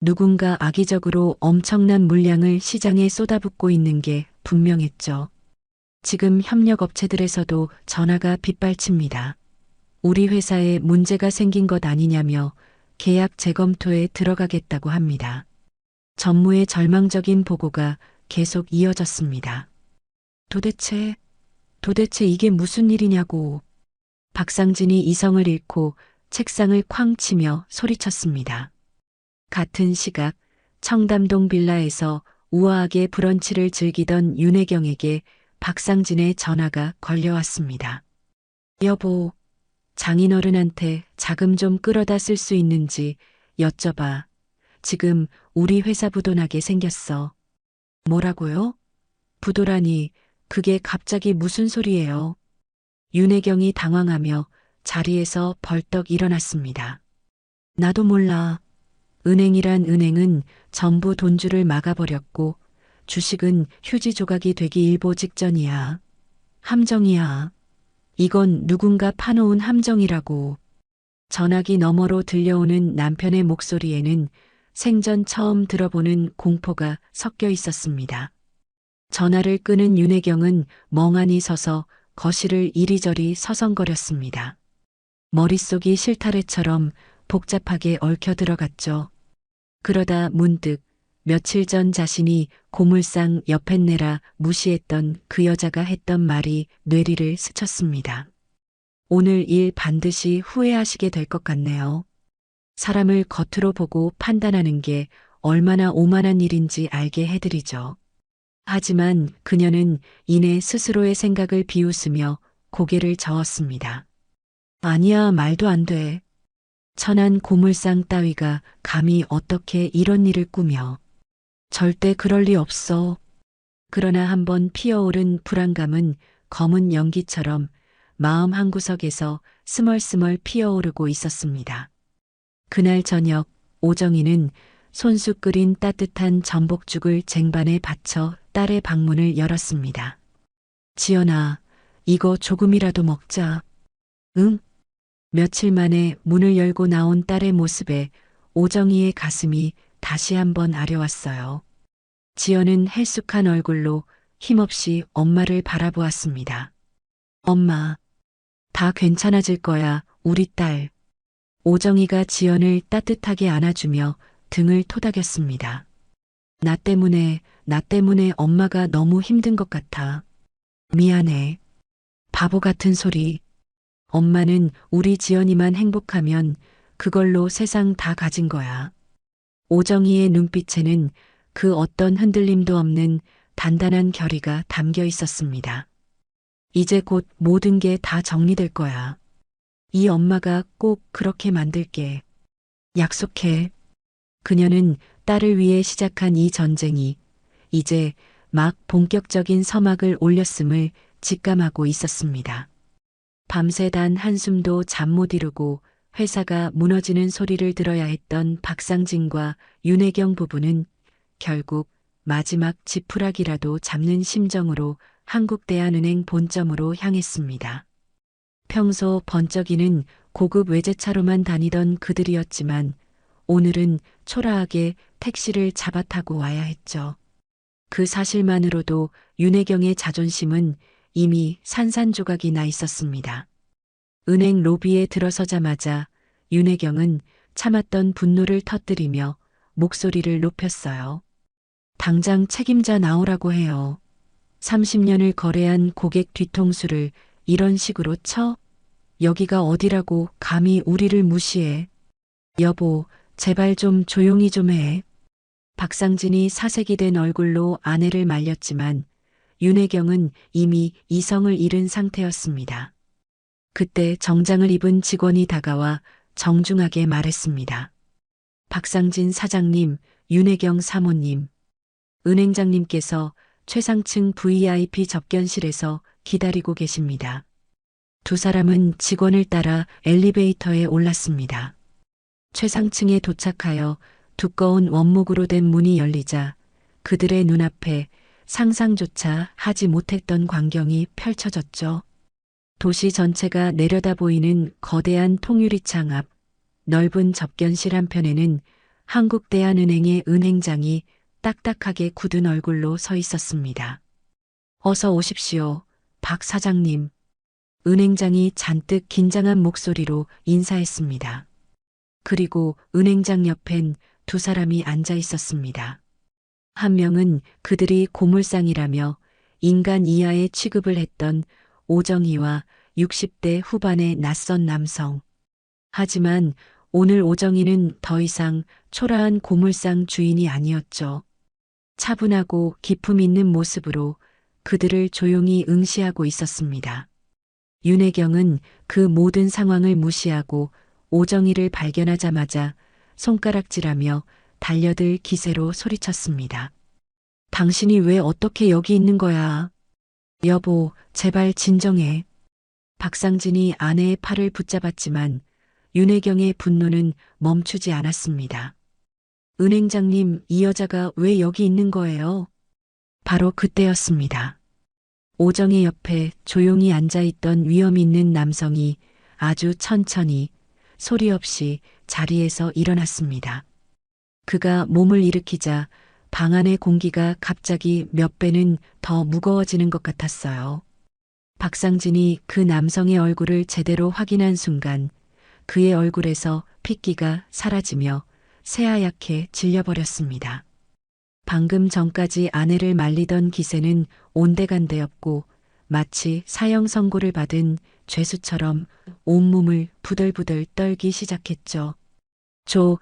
누군가 악의적으로 엄청난 물량을 시장에 쏟아붓고 있는 게 분명했죠. 지금 협력업체들에서도 전화가 빗발칩니다. 우리 회사에 문제가 생긴 것 아니냐며 계약 재검토에 들어가겠다고 합니다. 전무의 절망적인 보고가 계속 이어졌습니다. 도대체 이게 무슨 일이냐고. 박상진이 이성을 잃고 책상을 쾅 치며 소리쳤습니다. 같은 시각 청담동 빌라에서 우아하게 브런치를 즐기던 윤혜경에게 박상진의 전화가 걸려왔습니다. 여보, 장인어른한테 자금 좀 끌어다 쓸 수 있는지 여쭤봐. 지금 우리 회사 부도나게 생겼어. 뭐라고요? 부도라니, 그게 갑자기 무슨 소리예요? 윤혜경이 당황하며 자리에서 벌떡 일어났습니다. 나도 몰라. 은행이란 은행은 전부 돈줄을 막아버렸고 주식은 휴지 조각이 되기 일보 직전이야. 함정이야. 이건 누군가 파놓은 함정이라고. 전화기 너머로 들려오는 남편의 목소리에는 생전 처음 들어보는 공포가 섞여 있었습니다. 전화를 끄는 윤혜경은 멍하니 서서 거실을 이리저리 서성거렸습니다. 머릿속이 실타래처럼 복잡하게 얽혀 들어갔죠. 그러다 문득 며칠 전 자신이 고물상 여팻내라 무시했던 그 여자가 했던 말이 뇌리를 스쳤습니다. 오늘 일 반드시 후회하시게 될 것 같네요. 사람을 겉으로 보고 판단하는 게 얼마나 오만한 일인지 알게 해드리죠. 하지만 그녀는 이내 스스로의 생각을 비웃으며 고개를 저었습니다. 아니야, 말도 안 돼. 천한 고물상 따위가 감히 어떻게 이런 일을 꾸며. 절대 그럴 리 없어. 그러나 한번 피어오른 불안감은 검은 연기처럼 마음 한구석에서 스멀스멀 피어오르고 있었습니다. 그날 저녁 오정희는 손수 끓인 따뜻한 전복죽을 쟁반에 받쳐 딸의 방문을 열었습니다. 지연아, 이거 조금이라도 먹자. 응? 며칠 만에 문을 열고 나온 딸의 모습에 오정희의 가슴이 다시 한번 아려왔어요. 지연은 헬쑥한 얼굴로 힘없이 엄마를 바라보았습니다. 엄마, 다 괜찮아질 거야, 우리 딸. 오정희가 지연을 따뜻하게 안아주며 등을 토닥였습니다. 나 때문에 엄마가 너무 힘든 것 같아. 미안해. 바보 같은 소리. 엄마는 우리 지연이만 행복하면 그걸로 세상 다 가진 거야. 오정희의 눈빛에는 그 어떤 흔들림도 없는 단단한 결의가 담겨 있었습니다. 이제 곧 모든 게 다 정리될 거야. 이 엄마가 꼭 그렇게 만들게. 약속해. 그녀는 딸을 위해 시작한 이 전쟁이 이제 막 본격적인 서막을 올렸음을 직감하고 있었습니다. 밤새 단 한숨도 잠 못 이루고 회사가 무너지는 소리를 들어야 했던 박상진과 윤혜경 부부는 결국 마지막 지푸라기라도 잡는 심정으로 한국대한은행 본점으로 향했습니다. 평소 번쩍이는 고급 외제차로만 다니던 그들이었지만 오늘은 초라하게 택시를 잡아 타고 와야 했죠. 그 사실만으로도 윤혜경의 자존심은 이미 산산조각이 나 있었습니다. 은행 로비에 들어서자마자 윤혜경은 참았던 분노를 터뜨리며 목소리를 높였어요. 당장 책임자 나오라고 해요. 30년을 거래한 고객 뒤통수를 이런 식으로 쳐? 여기가 어디라고 감히 우리를 무시해. 여보, 제발 좀 조용히 좀 해. 박상진이 사색이 된 얼굴로 아내를 말렸지만 윤혜경은 이미 이성을 잃은 상태였습니다. 그때 정장을 입은 직원이 다가와 정중하게 말했습니다. 박상진 사장님, 윤혜경 사모님, 은행장님께서 최상층 VIP 접견실에서 기다리고 계십니다. 두 사람은 직원을 따라 엘리베이터에 올랐습니다. 최상층에 도착하여 두꺼운 원목으로 된 문이 열리자 그들의 눈앞에 상상조차 하지 못했던 광경이 펼쳐졌죠. 도시 전체가 내려다 보이는 거대한 통유리창 앞 넓은 접견실 한편에는 한국대한은행의 은행장이 딱딱하게 굳은 얼굴로 서 있었습니다. 어서 오십시오, 박 사장님. 은행장이 잔뜩 긴장한 목소리로 인사했습니다. 그리고 은행장 옆엔 두 사람이 앉아 있었습니다. 한 명은 그들이 고물상이라며 인간 이하의 취급을 했던 오정희와 60대 후반의 낯선 남성. 하지만 오늘 오정희는 더 이상 초라한 고물상 주인이 아니었죠. 차분하고 기품 있는 모습으로 그들을 조용히 응시하고 있었습니다. 윤혜경은 그 모든 상황을 무시하고 오정희를 발견하자마자 손가락질하며 달려들 기세로 소리쳤습니다. 당신이 왜 어떻게 여기 있는 거야? 여보, 제발 진정해. 박상진이 아내의 팔을 붙잡았지만 윤혜경의 분노는 멈추지 않았습니다. 은행장님, 이 여자가 왜 여기 있는 거예요? 바로 그때였습니다. 오정희 옆에 조용히 앉아있던 위험 있는 남성이 아주 천천히 소리 없이 자리에서 일어났습니다. 그가 몸을 일으키자 방 안의 공기가 갑자기 몇 배는 더 무거워지는 것 같았어요. 박상진이 그 남성의 얼굴을 제대로 확인한 순간 그의 얼굴에서 핏기가 사라지며 새하얗게 질려버렸습니다. 방금 전까지 아내를 말리던 기세는 온데간데였고 마치 사형 선고를 받은 죄수처럼 온몸을 부들부들 떨기 시작했죠. 조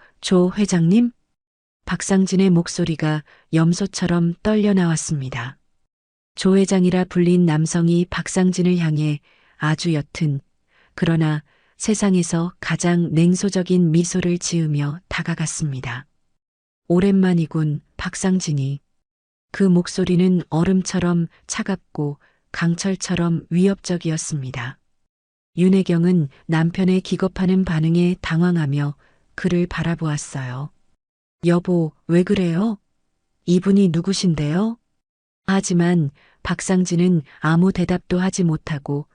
회장님? 박상진의 목소리가 염소처럼 떨려 나왔습니다. 조 회장이라 불린 남성이 박상진을 향해 아주 옅은 그러나 세상에서 가장 냉소적인 미소를 지으며 다가갔습니다. 오랜만이군, 박상진이. 그 목소리는 얼음처럼 차갑고 강철처럼 위협적이었습니다. 윤혜경은 남편의 기겁하는 반응에 당황하며 그를 바라보았어요. 여보, 왜 그래요? 이분이 누구신데요? 하지만 박상진은 아무 대답도 하지 못하고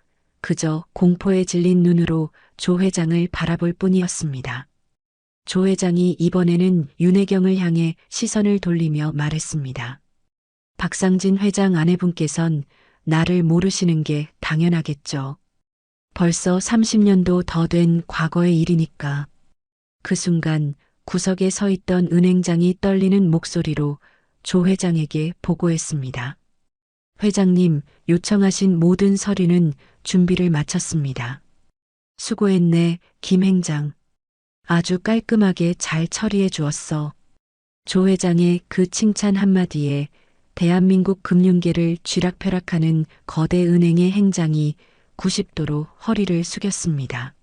그저 공포에 질린 눈으로 조 회장을 바라볼 뿐이었습니다. 조 회장이 이번에는 윤혜경을 향해 시선을 돌리며 말했습니다. 박상진 회장 아내분께선 나를 모르시는 게 당연하겠죠. 벌써 30년도 더 된 과거의 일이니까. 그 순간 구석에 서 있던 은행장이 떨리는 목소리로 조 회장에게 보고했습니다. 회장님, 요청하신 모든 서류는 준비를 마쳤습니다. 수고했네, 김 행장. 아주 깔끔하게 잘 처리해 주었어. 조 회장의 그 칭찬 한마디에 대한민국 금융계를 쥐락펴락하는 거대 은행의 행장이 90도로 허리를 숙였습니다.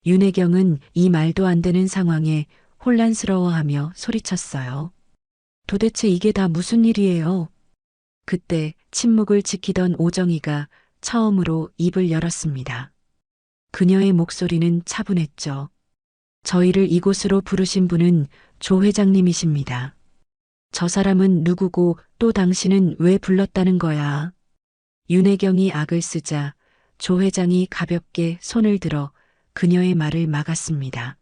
윤혜경은 이 말도 안 되는 상황에 혼란스러워하며 소리쳤어요. 도대체 이게 다 무슨 일이에요? 그때 침묵을 지키던 오정희가 처음으로 입을 열었습니다. 그녀의 목소리는 차분했죠. 저희를 이곳으로 부르신 분은 조 회장님이십니다. 저 사람은 누구고 또 당신은 왜 불렀다는 거야? 윤혜경이 악을 쓰자 조 회장이 가볍게 손을 들어 그녀의 말을 막았습니다.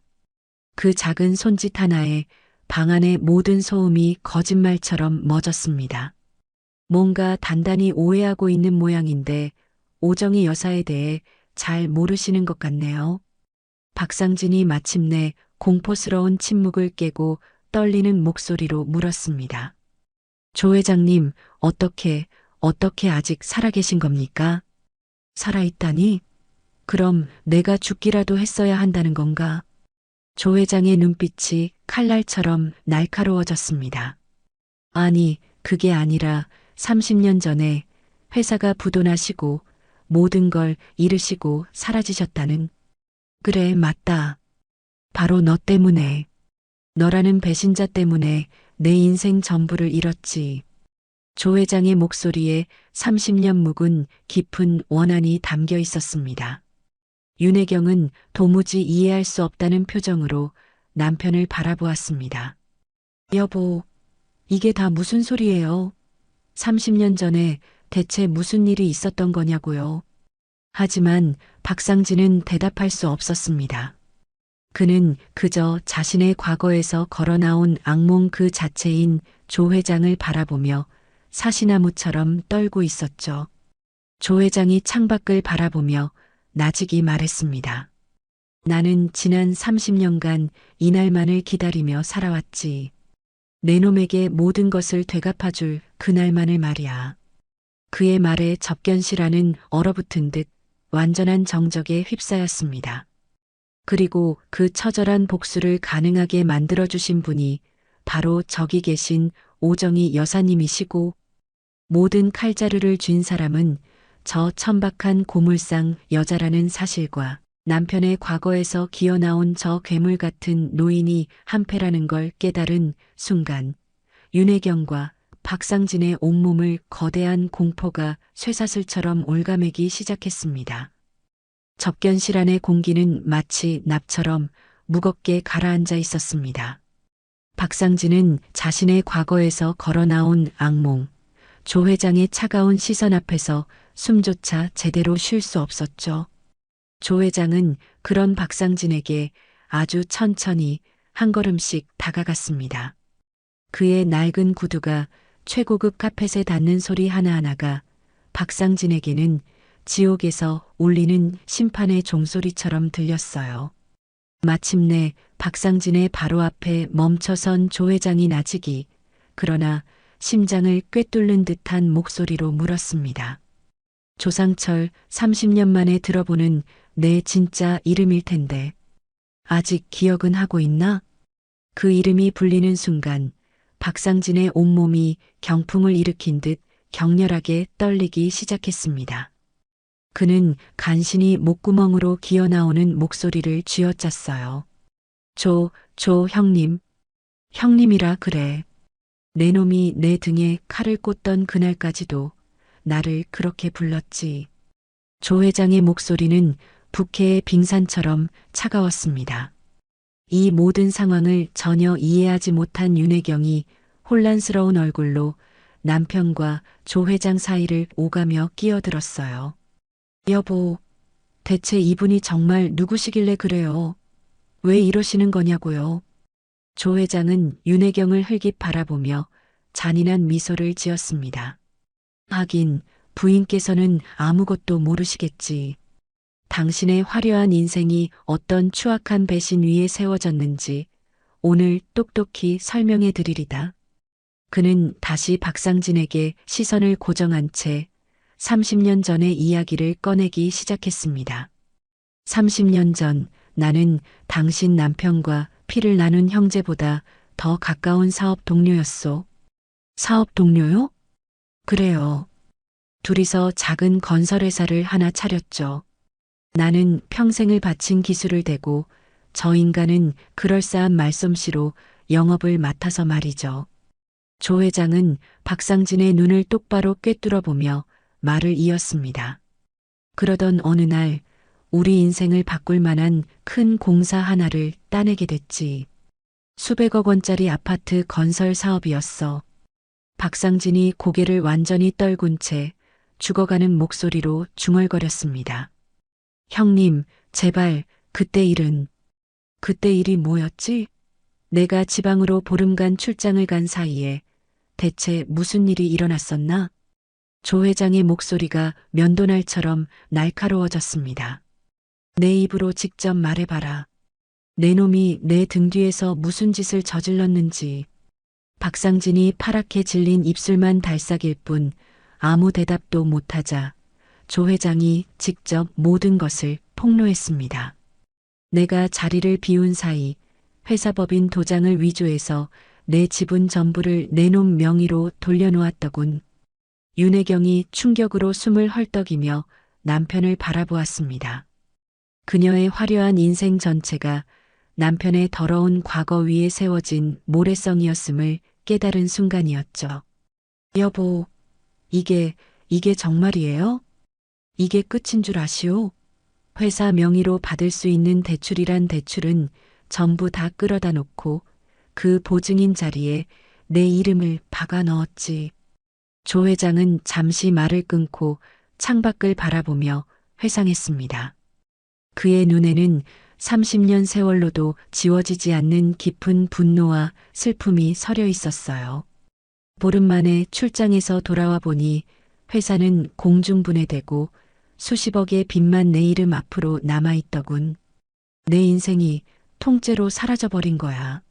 그 작은 손짓 하나에 방 안의 모든 소음이 거짓말처럼 멎었습니다. 뭔가 단단히 오해하고 있는 모양인데 오정희 여사에 대해 잘 모르시는 것 같네요. 박상진이 마침내 공포스러운 침묵을 깨고 떨리는 목소리로 물었습니다. 조 회장님, 어떻게 아직 살아계신 겁니까? 살아있다니? 그럼 내가 죽기라도 했어야 한다는 건가? 조 회장의 눈빛이 칼날처럼 날카로워졌습니다. 아니, 그게 아니라 30년 전에 회사가 부도나시고 모든 걸 잃으시고 사라지셨다는. 그래, 맞다. 바로 너 때문에. 너라는 배신자 때문에 내 인생 전부를 잃었지. 조 회장의 목소리에 30년 묵은 깊은 원한이 담겨 있었습니다. 윤혜경은 도무지 이해할 수 없다는 표정으로 남편을 바라보았습니다. 여보, 이게 다 무슨 소리예요? 30년 전에 대체 무슨 일이 있었던 거냐고요. 하지만 박상진은 대답할 수 없었습니다. 그는 그저 자신의 과거에서 걸어나온 악몽 그 자체인 조 회장을 바라보며 사시나무처럼 떨고 있었죠. 조 회장이 창밖을 바라보며 나직이 말했습니다. 나는 지난 30년간 이날만을 기다리며 살아왔지. 내 놈에게 모든 것을 되갚아줄 그날만을 말이야. 그의 말에 접견시라는 얼어붙은 듯 완전한 정적에 휩싸였습니다. 그리고 그 처절한 복수를 가능하게 만들어주신 분이 바로 저기 계신 오정희 여사님이시고 모든 칼자루를 쥔 사람은 저 천박한 고물상 여자라는 사실과 남편의 과거에서 기어나온 저 괴물 같은 노인이 한패라는 걸 깨달은 순간 윤혜경과 박상진의 온몸을 거대한 공포가 쇠사슬처럼 올가매기 시작했습니다. 접견실 안의 공기는 마치 납처럼 무겁게 가라앉아 있었습니다. 박상진은 자신의 과거에서 걸어나온 악몽, 조 회장의 차가운 시선 앞에서 숨조차 제대로 쉴 수 없었죠. 조 회장은 그런 박상진에게 아주 천천히 한 걸음씩 다가갔습니다. 그의 낡은 구두가 최고급 카펫에 닿는 소리 하나하나가 박상진에게는 지옥에서 울리는 심판의 종소리처럼 들렸어요. 마침내 박상진의 바로 앞에 멈춰선 조 회장이 나직이, 그러나 심장을 꿰뚫는 듯한 목소리로 물었습니다. 조상철, 30년 만에 들어보는 내 진짜 이름일 텐데 아직 기억은 하고 있나? 그 이름이 불리는 순간 박상진의 온몸이 경풍을 일으킨 듯 격렬하게 떨리기 시작했습니다. 그는 간신히 목구멍으로 기어나오는 목소리를 쥐어짰어요. 조 형님. 형님이라 그래. 내 놈이 내 등에 칼을 꽂던 그날까지도 나를 그렇게 불렀지. 조 회장의 목소리는 북해의 빙산처럼 차가웠습니다. 이 모든 상황을 전혀 이해하지 못한 윤혜경이 혼란스러운 얼굴로 남편과 조 회장 사이를 오가며 끼어들었어요. 여보, 대체 이분이 정말 누구시길래 그래요? 왜 이러시는 거냐고요? 조 회장은 윤혜경을 흘깃 바라보며 잔인한 미소를 지었습니다. 하긴 부인께서는 아무것도 모르시겠지. 당신의 화려한 인생이 어떤 추악한 배신 위에 세워졌는지 오늘 똑똑히 설명해 드리리다. 그는 다시 박상진에게 시선을 고정한 채 30년 전의 이야기를 꺼내기 시작했습니다. 30년 전 나는 당신 남편과 피를 나눈 형제보다 더 가까운 사업 동료였소. 사업 동료요? 그래요. 둘이서 작은 건설회사를 하나 차렸죠. 나는 평생을 바친 기술을 대고 저 인간은 그럴싸한 말솜씨로 영업을 맡아서 말이죠. 조 회장은 박상진의 눈을 똑바로 꿰뚫어 보며 말을 이었습니다. 그러던 어느 날 우리 인생을 바꿀 만한 큰 공사 하나를 따내게 됐지. 수백억 원짜리 아파트 건설 사업이었어. 박상진이 고개를 완전히 떨군 채 죽어가는 목소리로 중얼거렸습니다. 형님, 제발, 그때 일이 뭐였지? 내가 지방으로 보름간 출장을 간 사이에 대체 무슨 일이 일어났었나? 조 회장의 목소리가 면도날처럼 날카로워졌습니다. 내 입으로 직접 말해봐라. 내 놈이 내 등 뒤에서 무슨 짓을 저질렀는지. 박상진이 파랗게 질린 입술만 달싹일 뿐 아무 대답도 못하자 조 회장이 직접 모든 것을 폭로했습니다. 내가 자리를 비운 사이 회사법인 도장을 위조해서 내 지분 전부를 내 놈 명의로 돌려놓았더군. 윤혜경이 충격으로 숨을 헐떡이며 남편을 바라보았습니다. 그녀의 화려한 인생 전체가 남편의 더러운 과거 위에 세워진 모래성이었음을 깨달은 순간이었죠. 여보, 이게 정말이에요? 이게 끝인 줄 아시오? 회사 명의로 받을 수 있는 대출이란 대출은 전부 다 끌어다 놓고 그 보증인 자리에 내 이름을 박아 넣었지. 조 회장은 잠시 말을 끊고 창밖을 바라보며 회상했습니다. 그의 눈에는 30년 세월로도 지워지지 않는 깊은 분노와 슬픔이 서려 있었어요. 보름 만에 출장에서 돌아와 보니 회사는 공중분해되고 수십억의 빚만 내 이름 앞으로 남아있더군. 내 인생이 통째로 사라져버린 거야.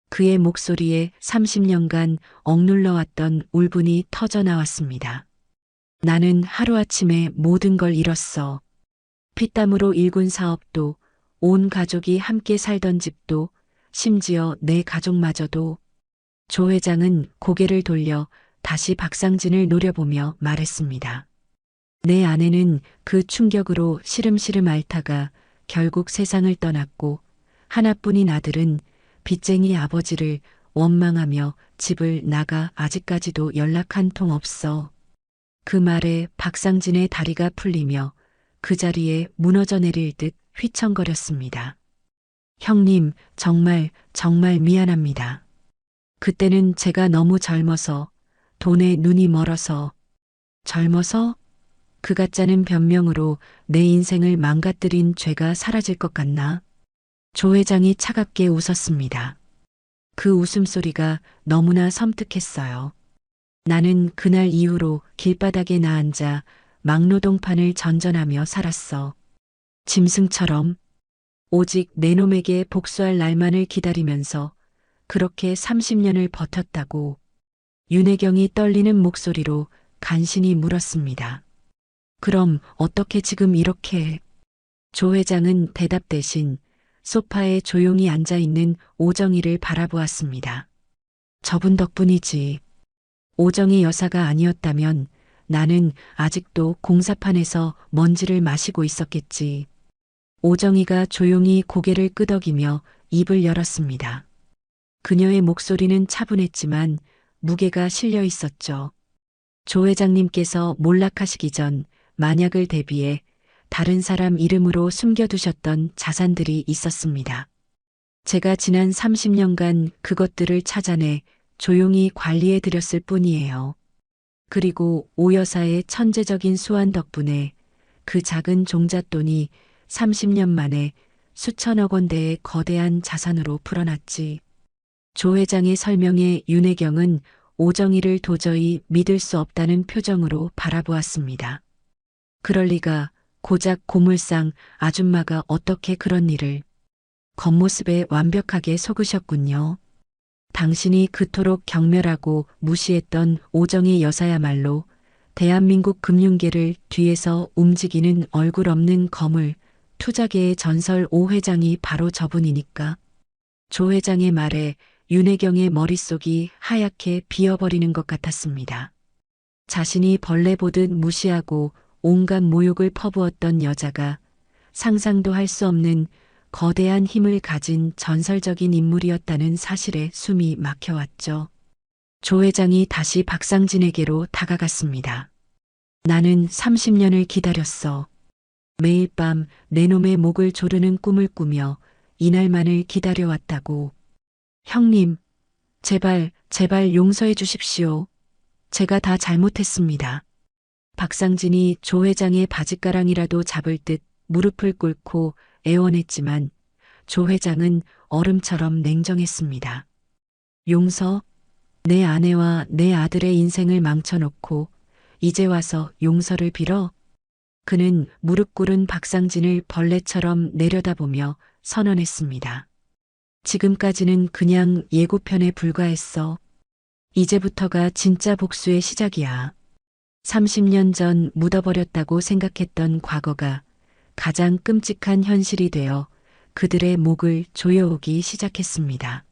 그의 목소리에 30년간 억눌러왔던 울분이 터져나왔습니다. 나는 하루아침에 모든 걸 잃었어. 피땀으로 일군 사업도, 온 가족이 함께 살던 집도, 심지어 내 가족마저도. 조 회장은 고개를 돌려 다시 박상진을 노려보며 말했습니다. 내 아내는 그 충격으로 시름시름 앓다가 결국 세상을 떠났고 하나뿐인 아들은 빚쟁이 아버지를 원망하며 집을 나가 아직까지도 연락 한 통 없어. 그 말에 박상진의 다리가 풀리며 그 자리에 무너져 내릴 듯 휘청거렸습니다. 형님, 정말 미안합니다. 그때는 제가 너무 젊어서, 돈에 눈이 멀어서. 젊어서? 그 가짜는 변명으로 내 인생을 망가뜨린 죄가 사라질 것 같나? 조 회장이 차갑게 웃었습니다. 그 웃음소리가 너무나 섬뜩했어요. 나는 그날 이후로 길바닥에 나앉아 막노동판을 전전하며 살았어. 짐승처럼 오직 내 놈에게 복수할 날만을 기다리면서 그렇게 30년을 버텼다고 윤혜경이 떨리는 목소리로 간신히 물었습니다. 그럼 어떻게 지금 이렇게? 조 회장은 대답 대신 소파에 조용히 앉아 있는 오정희를 바라보았습니다. 저분 덕분이지. 오정희 여사가 아니었다면 나는 아직도 공사판에서 먼지를 마시고 있었겠지. 오정희가 조용히 고개를 끄덕이며 입을 열었습니다. 그녀의 목소리는 차분했지만 무게가 실려 있었죠. 조 회장님께서 몰락하시기 전 만약을 대비해 다른 사람 이름으로 숨겨두셨던 자산들이 있었습니다. 제가 지난 30년간 그것들을 찾아내 조용히 관리해 드렸을 뿐이에요. 그리고 오 여사의 천재적인 수완 덕분에 그 작은 종잣돈이 30년 만에 수천억 원대의 거대한 자산으로 불어났지. 조 회장의 설명에 윤혜경은 오정희를 도저히 믿을 수 없다는 표정으로 바라보았습니다. 그럴 리가, 고작 고물상 아줌마가 어떻게 그런 일을. 겉모습에 완벽하게 속으셨군요. 당신이 그토록 경멸하고 무시했던 오정희 여사야말로 대한민국 금융계를 뒤에서 움직이는 얼굴 없는 거물, 투자계의 전설 오 회장이 바로 저분이니까. 조 회장의 말에 윤혜경의 머릿속이 하얗게 비어버리는 것 같았습니다. 자신이 벌레 보듯 무시하고 온갖 모욕을 퍼부었던 여자가 상상도 할 수 없는 거대한 힘을 가진 전설적인 인물이었다는 사실에 숨이 막혀왔죠. 조 회장이 다시 박상진에게로 다가갔습니다. 나는 30년을 기다렸어. 매일 밤 내 놈의 목을 조르는 꿈을 꾸며 이날만을 기다려왔다고. 형님, 제발, 제발 용서해 주십시오. 제가 다 잘못했습니다. 박상진이 조 회장의 바짓가랑이라도 잡을 듯 무릎을 꿇고 애원했지만 조 회장은 얼음처럼 냉정했습니다. 용서? 내 아내와 내 아들의 인생을 망쳐놓고 이제 와서 용서를 빌어? 그는 무릎 꿇은 박상진을 벌레처럼 내려다보며 선언했습니다. 지금까지는 그냥 예고편에 불과했어. 이제부터가 진짜 복수의 시작이야. 30년 전 묻어버렸다고 생각했던 과거가 가장 끔찍한 현실이 되어 그들의 목을 조여오기 시작했습니다.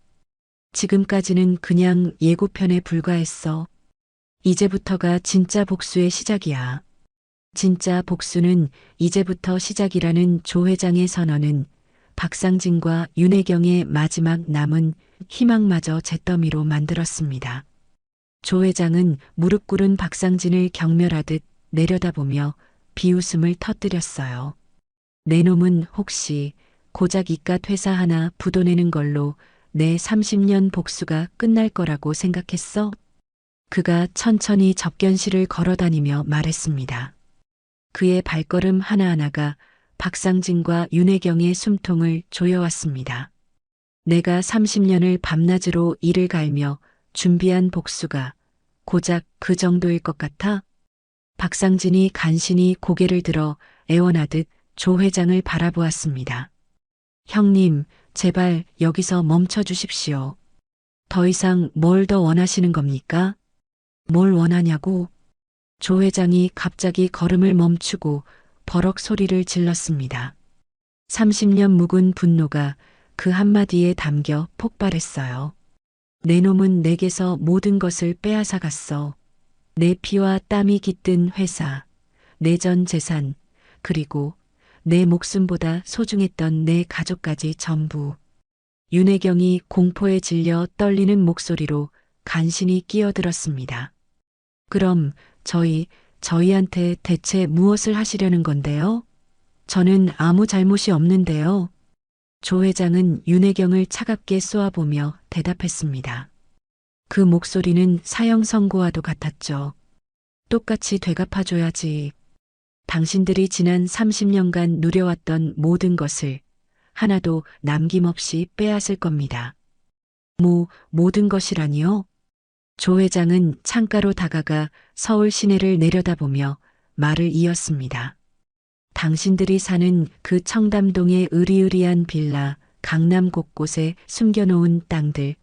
지금까지는 그냥 예고편에 불과했어. 이제부터가 진짜 복수의 시작이야. 진짜 복수는 이제부터 시작이라는 조 회장의 선언은 박상진과 윤혜경의 마지막 남은 희망마저 잿더미로 만들었습니다. 조 회장은 무릎 꿇은 박상진을 경멸하듯 내려다보며 비웃음을 터뜨렸어요. 내 놈은 혹시 고작 이깟 회사 하나 부도내는 걸로 내 30년 복수가 끝날 거라고 생각했어? 그가 천천히 접견실을 걸어다니며 말했습니다. 그의 발걸음 하나하나가 박상진과 윤혜경의 숨통을 조여왔습니다. 내가 30년을 밤낮으로 이를 갈며 준비한 복수가 고작 그 정도일 것 같아? 박상진이 간신히 고개를 들어 애원하듯 조 회장을 바라보았습니다. 형님, 제발 여기서 멈춰 주십시오. 더 이상 뭘 더 원하시는 겁니까? 뭘 원하냐고? 조 회장이 갑자기 걸음을 멈추고 버럭 소리를 질렀습니다. 30년 묵은 분노가 그 한마디에 담겨 폭발했어요. 내 놈은 내게서 모든 것을 빼앗아갔어. 내 피와 땀이 깃든 회사, 내 전 재산, 그리고 내 목숨보다 소중했던 내 가족까지 전부. 윤혜경이 공포에 질려 떨리는 목소리로 간신히 끼어들었습니다. 그럼 저희한테 대체 무엇을 하시려는 건데요? 저는 아무 잘못이 없는데요. 조 회장은 윤혜경을 차갑게 쏘아보며 대답했습니다. 그 목소리는 사형 선고와도 같았죠. 똑같이 되갚아줘야지. 당신들이 지난 30년간 누려왔던 모든 것을 하나도 남김없이 빼앗을 겁니다. 모든 것이라니요? 조 회장은 창가로 다가가 서울 시내를 내려다보며 말을 이었습니다. 당신들이 사는 그 청담동의 으리으리한 빌라, 강남 곳곳에 숨겨놓은 땅들,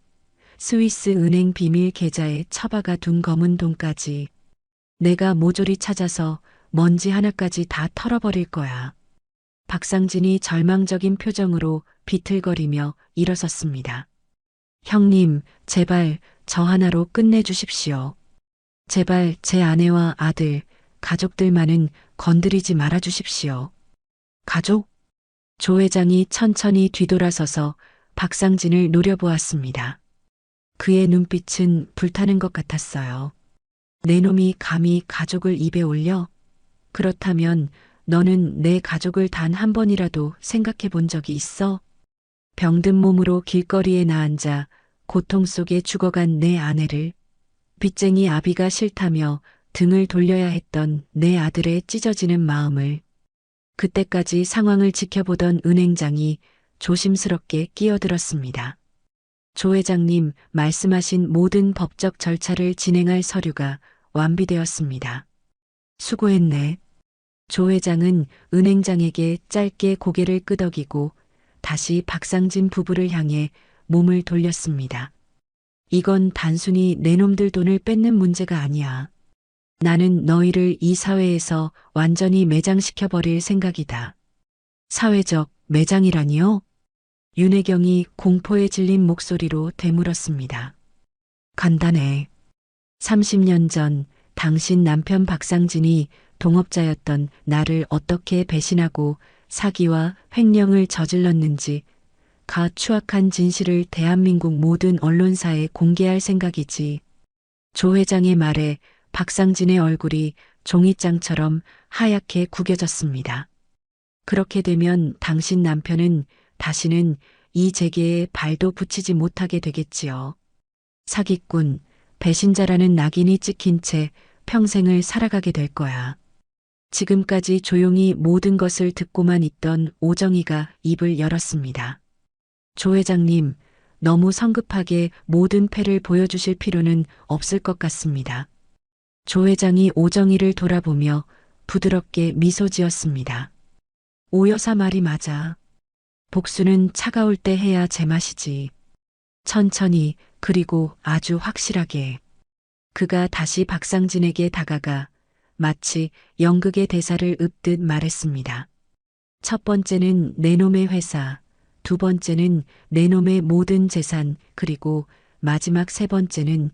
스위스 은행 비밀 계좌에 처박아 둔 검은 돈까지 내가 모조리 찾아서 먼지 하나까지 다 털어버릴 거야. 박상진이 절망적인 표정으로 비틀거리며 일어섰습니다. 형님, 제발 저 하나로 끝내주십시오. 제발 제 아내와 아들, 가족들만은 건드리지 말아주십시오. 가족? 조 회장이 천천히 뒤돌아서서 박상진을 노려보았습니다. 그의 눈빛은 불타는 것 같았어요. 내 놈이 감히 가족을 입에 올려? 그렇다면 너는 내 가족을 단 한 번이라도 생각해 본 적이 있어? 병든 몸으로 길거리에 나앉아 고통 속에 죽어간 내 아내를, 빚쟁이 아비가 싫다며 등을 돌려야 했던 내 아들의 찢어지는 마음을, 그때까지 상황을 지켜보던 은행장이 조심스럽게 끼어들었습니다. 조 회장님 말씀하신 모든 법적 절차를 진행할 서류가 완비되었습니다. 수고했네. 조 회장은 은행장에게 짧게 고개를 끄덕이고 다시 박상진 부부를 향해 몸을 돌렸습니다. 이건 단순히 내 놈들 돈을 뺏는 문제가 아니야. 나는 너희를 이 사회에서 완전히 매장시켜버릴 생각이다. 사회적 매장이라니요? 윤혜경이 공포에 질린 목소리로 되물었습니다. 간단해. 30년 전 당신 남편 박상진이 동업자였던 나를 어떻게 배신하고 사기와 횡령을 저질렀는지 가 추악한 진실을 대한민국 모든 언론사에 공개할 생각이지. 조 회장의 말에 박상진의 얼굴이 종이장처럼 하얗게 구겨졌습니다. 그렇게 되면 당신 남편은 다시는 이 재계에 발도 붙이지 못하게 되겠지요. 사기꾼, 배신자라는 낙인이 찍힌 채 평생을 살아가게 될 거야. 지금까지 조용히 모든 것을 듣고만 있던 오정희가 입을 열었습니다. 조 회장님, 너무 성급하게 모든 패를 보여주실 필요는 없을 것 같습니다. 조 회장이 오정희를 돌아보며 부드럽게 미소 지었습니다. 오 여사 말이 맞아. 복수는 차가울 때 해야 제맛이지. 천천히, 그리고 아주 확실하게. 그가 다시 박상진에게 다가가 마치 연극의 대사를 읊듯 말했습니다. 첫 번째는 내 놈의 회사, 두 번째는 내 놈의 모든 재산, 그리고 마지막 세 번째는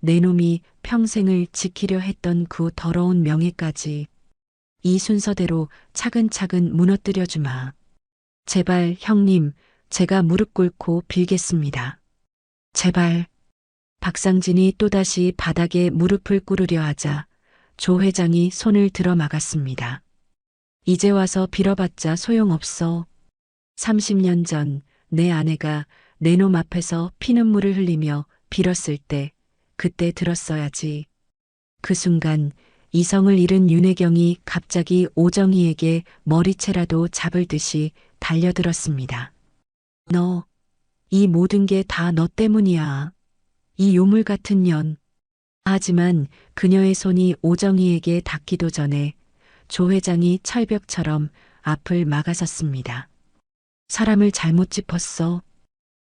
내 놈이 평생을 지키려 했던 그 더러운 명예까지. 이 순서대로 차근차근 무너뜨려 주마. 제발 형님, 제가 무릎 꿇고 빌겠습니다. 제발. 박상진이 또다시 바닥에 무릎을 꿇으려 하자 조 회장이 손을 들어 막았습니다. 이제 와서 빌어봤자 소용없어. 30년 전 내 아내가 내 놈 앞에서 피눈물을 흘리며 빌었을 때 그때 들었어야지. 그 순간 이성을 잃은 윤혜경이 갑자기 오정희에게 머리채라도 잡을 듯이 달려들었습니다. 너, 이 모든 게 다 너 때문이야. 이 요물 같은 년. 하지만 그녀의 손이 오정희에게 닿기도 전에 조 회장이 철벽처럼 앞을 막아섰습니다. 사람을 잘못 짚었어.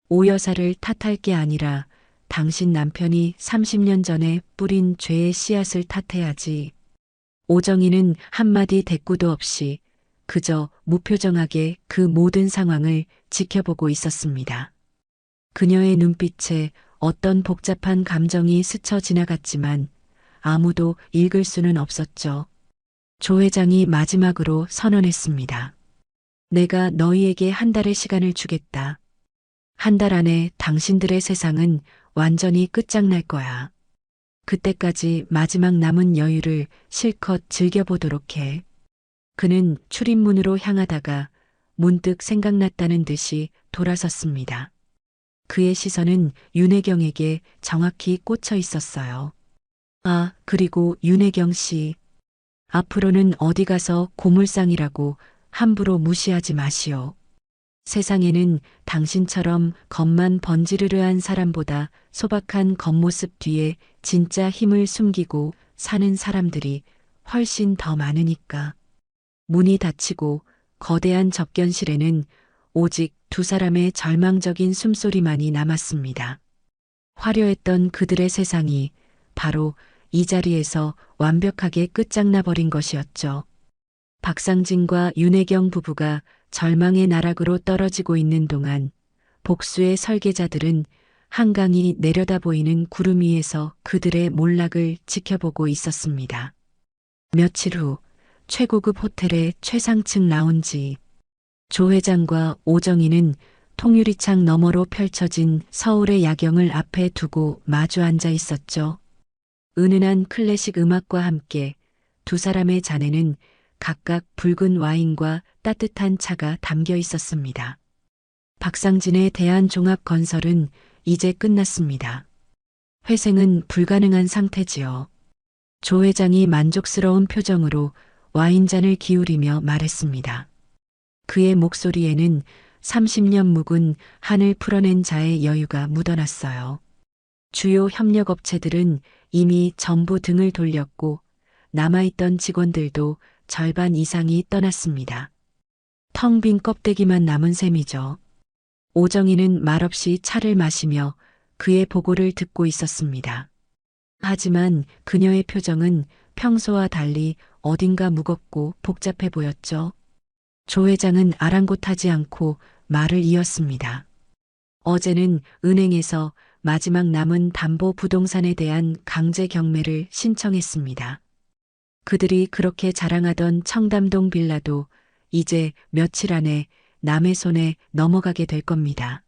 오 여사를 탓할 게 아니라 당신 남편이 30년 전에 뿌린 죄의 씨앗을 탓해야지. 오정희는 한마디 대꾸도 없이 그저 무표정하게 그 모든 상황을 지켜보고 있었습니다. 그녀의 눈빛에 어떤 복잡한 감정이 스쳐 지나갔지만 아무도 읽을 수는 없었죠. 조 회장이 마지막으로 선언했습니다. 내가 너희에게 한 달의 시간을 주겠다. 한 달 안에 당신들의 세상은 완전히 끝장날 거야. 그때까지 마지막 남은 여유를 실컷 즐겨보도록 해. 그는 출입문으로 향하다가 문득 생각났다는 듯이 돌아섰습니다. 그의 시선은 윤혜경에게 정확히 꽂혀 있었어요. 아, 그리고 윤혜경 씨. 앞으로는 어디 가서 고물상이라고 함부로 무시하지 마시오. 세상에는 당신처럼 겉만 번지르르한 사람보다 소박한 겉모습 뒤에 진짜 힘을 숨기고 사는 사람들이 훨씬 더 많으니까. 문이 닫히고 거대한 접견실에는 오직 두 사람의 절망적인 숨소리만이 남았습니다. 화려했던 그들의 세상이 바로 이 자리에서 완벽하게 끝장나버린 것이었죠. 박상진과 윤혜경 부부가 절망의 나락으로 떨어지고 있는 동안 복수의 설계자들은 한강이 내려다 보이는 구름 위에서 그들의 몰락을 지켜보고 있었습니다. 며칠 후 최고급 호텔의 최상층 라운지. 조 회장과 오정희는 통유리창 너머로 펼쳐진 서울의 야경을 앞에 두고 마주 앉아 있었죠. 은은한 클래식 음악과 함께 두 사람의 잔에는 각각 붉은 와인과 따뜻한 차가 담겨 있었습니다. 박상진의 대한종합건설은 이제 끝났습니다. 회생은 불가능한 상태지요. 조 회장이 만족스러운 표정으로 와인잔을 기울이며 말했습니다. 그의 목소리에는 30년 묵은 한을 풀어낸 자의 여유가 묻어났어요. 주요 협력업체들은 이미 전부 등을 돌렸고 남아있던 직원들도 절반 이상이 떠났습니다. 텅 빈 껍데기만 남은 셈이죠. 오정희는 말없이 차를 마시며 그의 보고를 듣고 있었습니다. 하지만 그녀의 표정은 평소와 달리 어딘가 무겁고 복잡해 보였죠. 조 회장은 아랑곳하지 않고 말을 이었습니다. 어제는 은행에서 마지막 남은 담보 부동산에 대한 강제 경매를 신청했습니다. 그들이 그렇게 자랑하던 청담동 빌라도 이제 며칠 안에 남의 손에 넘어가게 될 겁니다.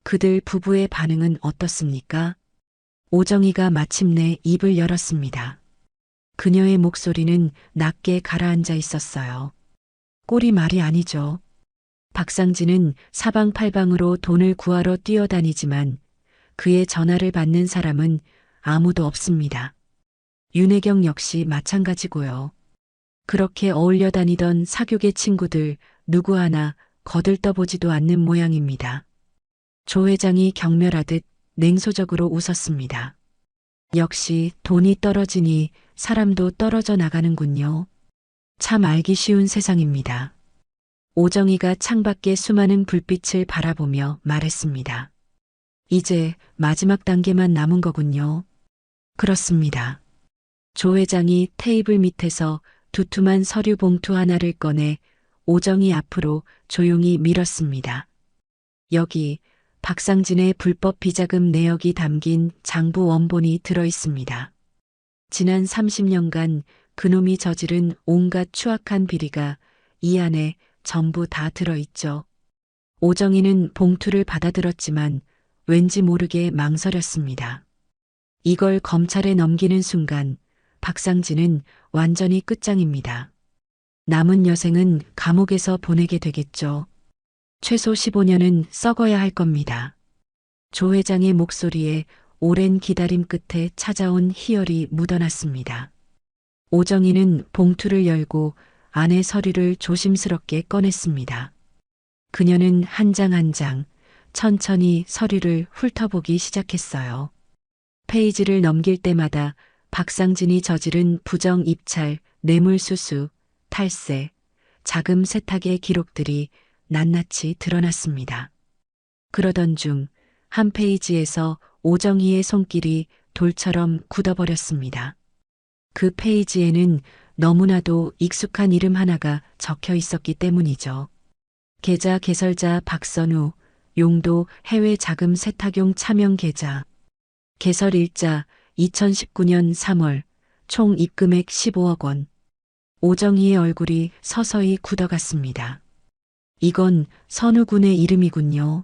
그들 부부의 반응은 어떻습니까? 오정희가 마침내 입을 열었습니다. 그녀의 목소리는 낮게 가라앉아 있었어요. 꼴이 말이 아니죠. 박상진은 사방팔방으로 돈을 구하러 뛰어다니지만 그의 전화를 받는 사람은 아무도 없습니다. 윤혜경 역시 마찬가지고요. 그렇게 어울려 다니던 사교계 친구들 누구 하나 거들떠보지도 않는 모양입니다. 조 회장이 경멸하듯 냉소적으로 웃었습니다. 역시 돈이 떨어지니 사람도 떨어져 나가는군요. 참 알기 쉬운 세상입니다. 오정희가 창밖의 수많은 불빛을 바라보며 말했습니다. 이제 마지막 단계만 남은 거군요. 그렇습니다. 조 회장이 테이블 밑에서 두툼한 서류 봉투 하나를 꺼내 오정희 앞으로 조용히 밀었습니다. 여기 박상진의 불법 비자금 내역이 담긴 장부 원본이 들어 있습니다. 지난 30년간 그놈이 저지른 온갖 추악한 비리가 이 안에 전부 다 들어있죠. 오정희는 봉투를 받아들었지만 왠지 모르게 망설였습니다. 이걸 검찰에 넘기는 순간 박상진은 완전히 끝장입니다. 남은 여생은 감옥에서 보내게 되겠죠. 최소 15년은 썩어야 할 겁니다. 조 회장의 목소리에 오랜 기다림 끝에 찾아온 희열이 묻어났습니다. 오정희는 봉투를 열고 안의 서류를 조심스럽게 꺼냈습니다. 그녀는 한 장 한 장 천천히 서류를 훑어보기 시작했어요. 페이지를 넘길 때마다 박상진이 저지른 부정 입찰, 뇌물수수, 탈세, 자금 세탁의 기록들이 낱낱이 드러났습니다. 그러던 중 한 페이지에서 오정희의 손길이 돌처럼 굳어버렸습니다. 그 페이지에는 너무나도 익숙한 이름 하나가 적혀 있었기 때문이죠. 계좌 개설자 박선우, 용도 해외 자금 세탁용 차명 계좌. 개설일자 2019년 3월, 총 입금액 15억 원. 오정희의 얼굴이 서서히 굳어갔습니다. 이건 선우 군의 이름이군요.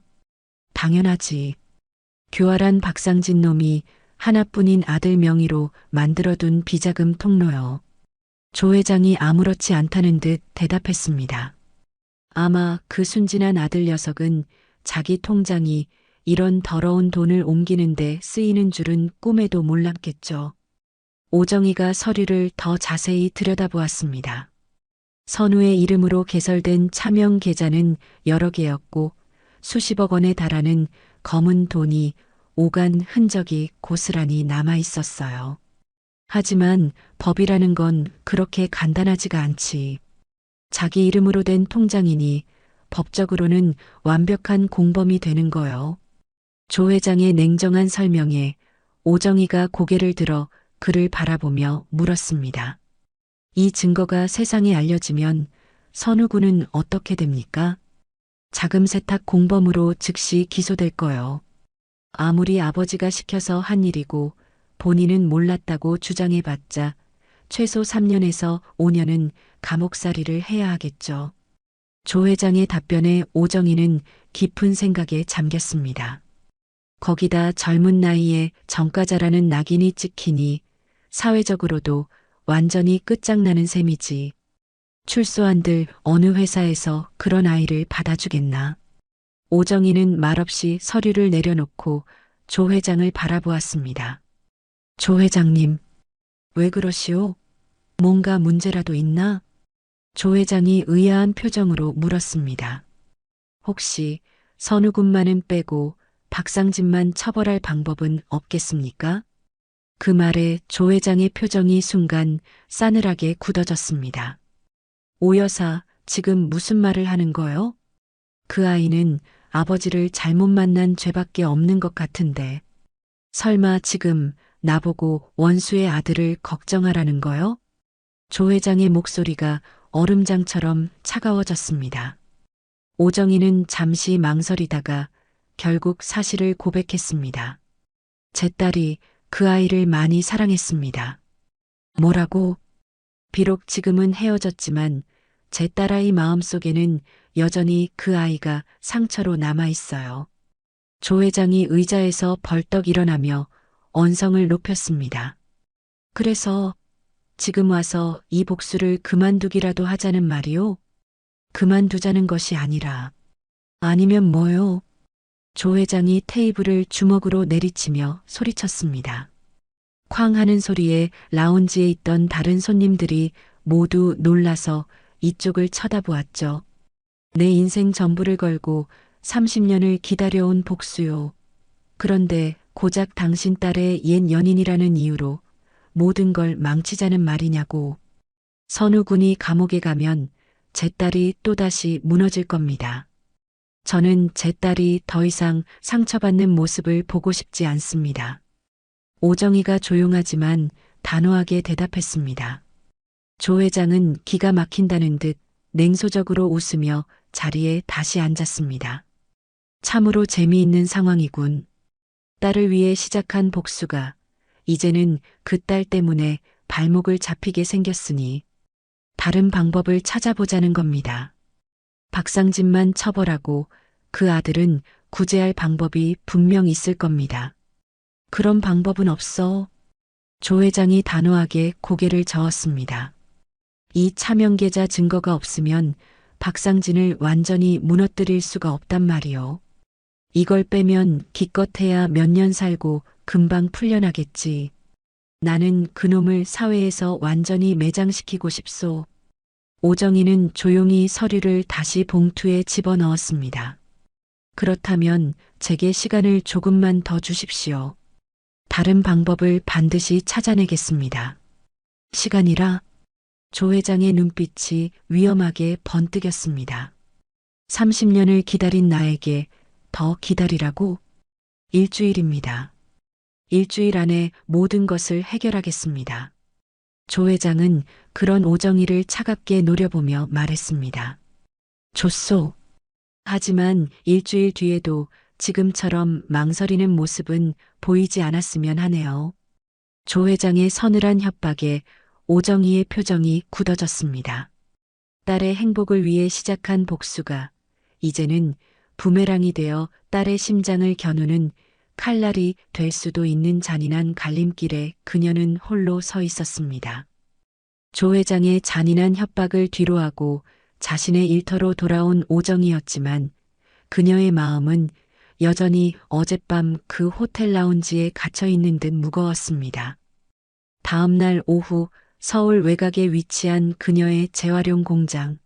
당연하지. 교활한 박상진 놈이 하나뿐인 아들 명의로 만들어둔 비자금 통로요. 조 회장이 아무렇지 않다는 듯 대답했습니다. 아마 그 순진한 아들 녀석은 자기 통장이 이런 더러운 돈을 옮기는데 쓰이는 줄은 꿈에도 몰랐겠죠. 오정희가 서류를 더 자세히 들여다보았습니다. 선우의 이름으로 개설된 차명 계좌는 여러 개였고 수십억 원에 달하는 검은 돈이 오간 흔적이 고스란히 남아 있었어요. 하지만 법이라는 건 그렇게 간단하지가 않지. 자기 이름으로 된 통장이니 법적으로는 완벽한 공범이 되는 거요. 조 회장의 냉정한 설명에 오정희가 고개를 들어 그를 바라보며 물었습니다. 이 증거가 세상에 알려지면 선우 군은 어떻게 됩니까? 자금 세탁 공범으로 즉시 기소될 거요. 아무리 아버지가 시켜서 한 일이고 본인은 몰랐다고 주장해봤자 최소 3년에서 5년은 감옥살이를 해야 하겠죠. 조 회장의 답변에 오정희는 깊은 생각에 잠겼습니다. 거기다 젊은 나이에 정가자라는 낙인이 찍히니 사회적으로도 완전히 끝장나는 셈이지. 출소한들 어느 회사에서 그런 아이를 받아주겠나. 오정희는 말없이 서류를 내려놓고 조 회장을 바라보았습니다. 조 회장님, 왜 그러시오? 뭔가 문제라도 있나? 조 회장이 의아한 표정으로 물었습니다. 혹시 선우군만은 빼고 박상진만 처벌할 방법은 없겠습니까? 그 말에 조 회장의 표정이 순간 싸늘하게 굳어졌습니다. 오 여사, 지금 무슨 말을 하는 거요? 그 아이는 아버지를 잘못 만난 죄밖에 없는 것 같은데. 설마 지금 나보고 원수의 아들을 걱정하라는 거요? 조 회장의 목소리가 얼음장처럼 차가워졌습니다. 오정희는 잠시 망설이다가 결국 사실을 고백했습니다. 제 딸이 그 아이를 많이 사랑했습니다. 뭐라고? 비록 지금은 헤어졌지만 제 딸아이 마음속에는 여전히 그 아이가 상처로 남아 있어요. 조 회장이 의자에서 벌떡 일어나며 언성을 높였습니다. 그래서 지금 와서 이 복수를 그만두기라도 하자는 말이오? 그만두자는 것이 아니라. 아니면 뭐요? 조 회장이 테이블을 주먹으로 내리치며 소리쳤습니다. 쾅 하는 소리에 라운지에 있던 다른 손님들이 모두 놀라서 이쪽을 쳐다보았죠. 내 인생 전부를 걸고 30년을 기다려온 복수요. 그런데 고작 당신 딸의 옛 연인이라는 이유로 모든 걸 망치자는 말이냐고. 선우 군이 감옥에 가면 제 딸이 또다시 무너질 겁니다. 저는 제 딸이 더 이상 상처받는 모습을 보고 싶지 않습니다. 오정희가 조용하지만 단호하게 대답했습니다. 조 회장은 기가 막힌다는 듯 냉소적으로 웃으며 자리에 다시 앉았습니다. 참으로 재미있는 상황이군. 딸을 위해 시작한 복수가 이제는 그 딸 때문에 발목을 잡히게 생겼으니 다른 방법을 찾아보자는 겁니다. 박상진만 처벌하고 그 아들은 구제할 방법이 분명 있을 겁니다. 그런 방법은 없어. 조 회장이 단호하게 고개를 저었습니다. 이 차명계좌 증거가 없으면 박상진을 완전히 무너뜨릴 수가 없단 말이오. 이걸 빼면 기껏해야 몇 년 살고 금방 풀려나겠지. 나는 그놈을 사회에서 완전히 매장시키고 싶소. 오정희는 조용히 서류를 다시 봉투에 집어넣었습니다. 그렇다면 제게 시간을 조금만 더 주십시오. 다른 방법을 반드시 찾아내겠습니다. 시간이라? 조 회장의 눈빛이 위험하게 번뜩였습니다. 30년을 기다린 나에게 더 기다리라고? 일주일입니다. 일주일 안에 모든 것을 해결하겠습니다. 조 회장은 그런 오정희를 차갑게 노려보며 말했습니다. 좋소. 하지만 일주일 뒤에도 지금처럼 망설이는 모습은 보이지 않았으면 하네요. 조 회장의 서늘한 협박에 오정희의 표정이 굳어졌습니다. 딸의 행복을 위해 시작한 복수가 이제는 부메랑이 되어 딸의 심장을 겨누는 칼날이 될 수도 있는 잔인한 갈림길에 그녀는 홀로 서 있었습니다. 조 회장의 잔인한 협박을 뒤로하고 자신의 일터로 돌아온 오정희였지만 그녀의 마음은 여전히 어젯밤 그 호텔 라운지에 갇혀 있는 듯 무거웠습니다. 다음 날 오후 서울 외곽에 위치한 그녀의 재활용 공장.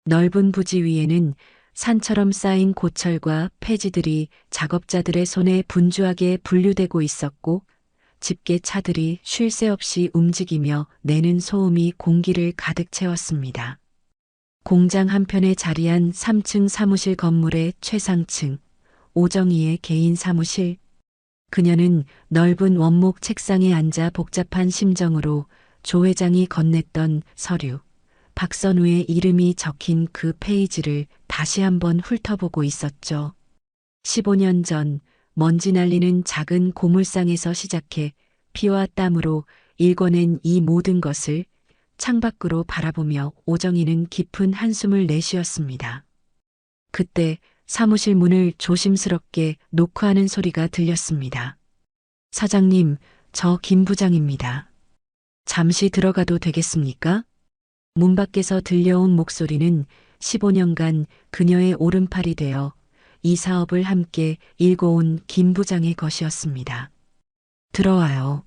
넓은 부지 위에는 산처럼 쌓인 고철과 폐지들이 작업자들의 손에 분주하게 분류되고 있었고, 집게 차들이 쉴 새 없이 움직이며 내는 소음이 공기를 가득 채웠습니다. 공장 한편에 자리한 3층 사무실 건물의 최상층, 오정희의 개인 사무실. 그녀는 넓은 원목 책상에 앉아 복잡한 심정으로 조 회장이 건넸던 서류, 박선우의 이름이 적힌 그 페이지를 다시 한번 훑어보고 있었죠. 15년 전 먼지 날리는 작은 고물상에서 시작해 피와 땀으로 일궈낸 이 모든 것을 창밖으로 바라보며 오정희는 깊은 한숨을 내쉬었습니다. 그때 사무실 문을 조심스럽게 노크하는 소리가 들렸습니다. 사장님, 저 김 부장입니다. 잠시 들어가도 되겠습니까? 문 밖에서 들려온 목소리는 15년간 그녀의 오른팔이 되어 이 사업을 함께 일궈온 김 부장의 것이었습니다. 들어와요.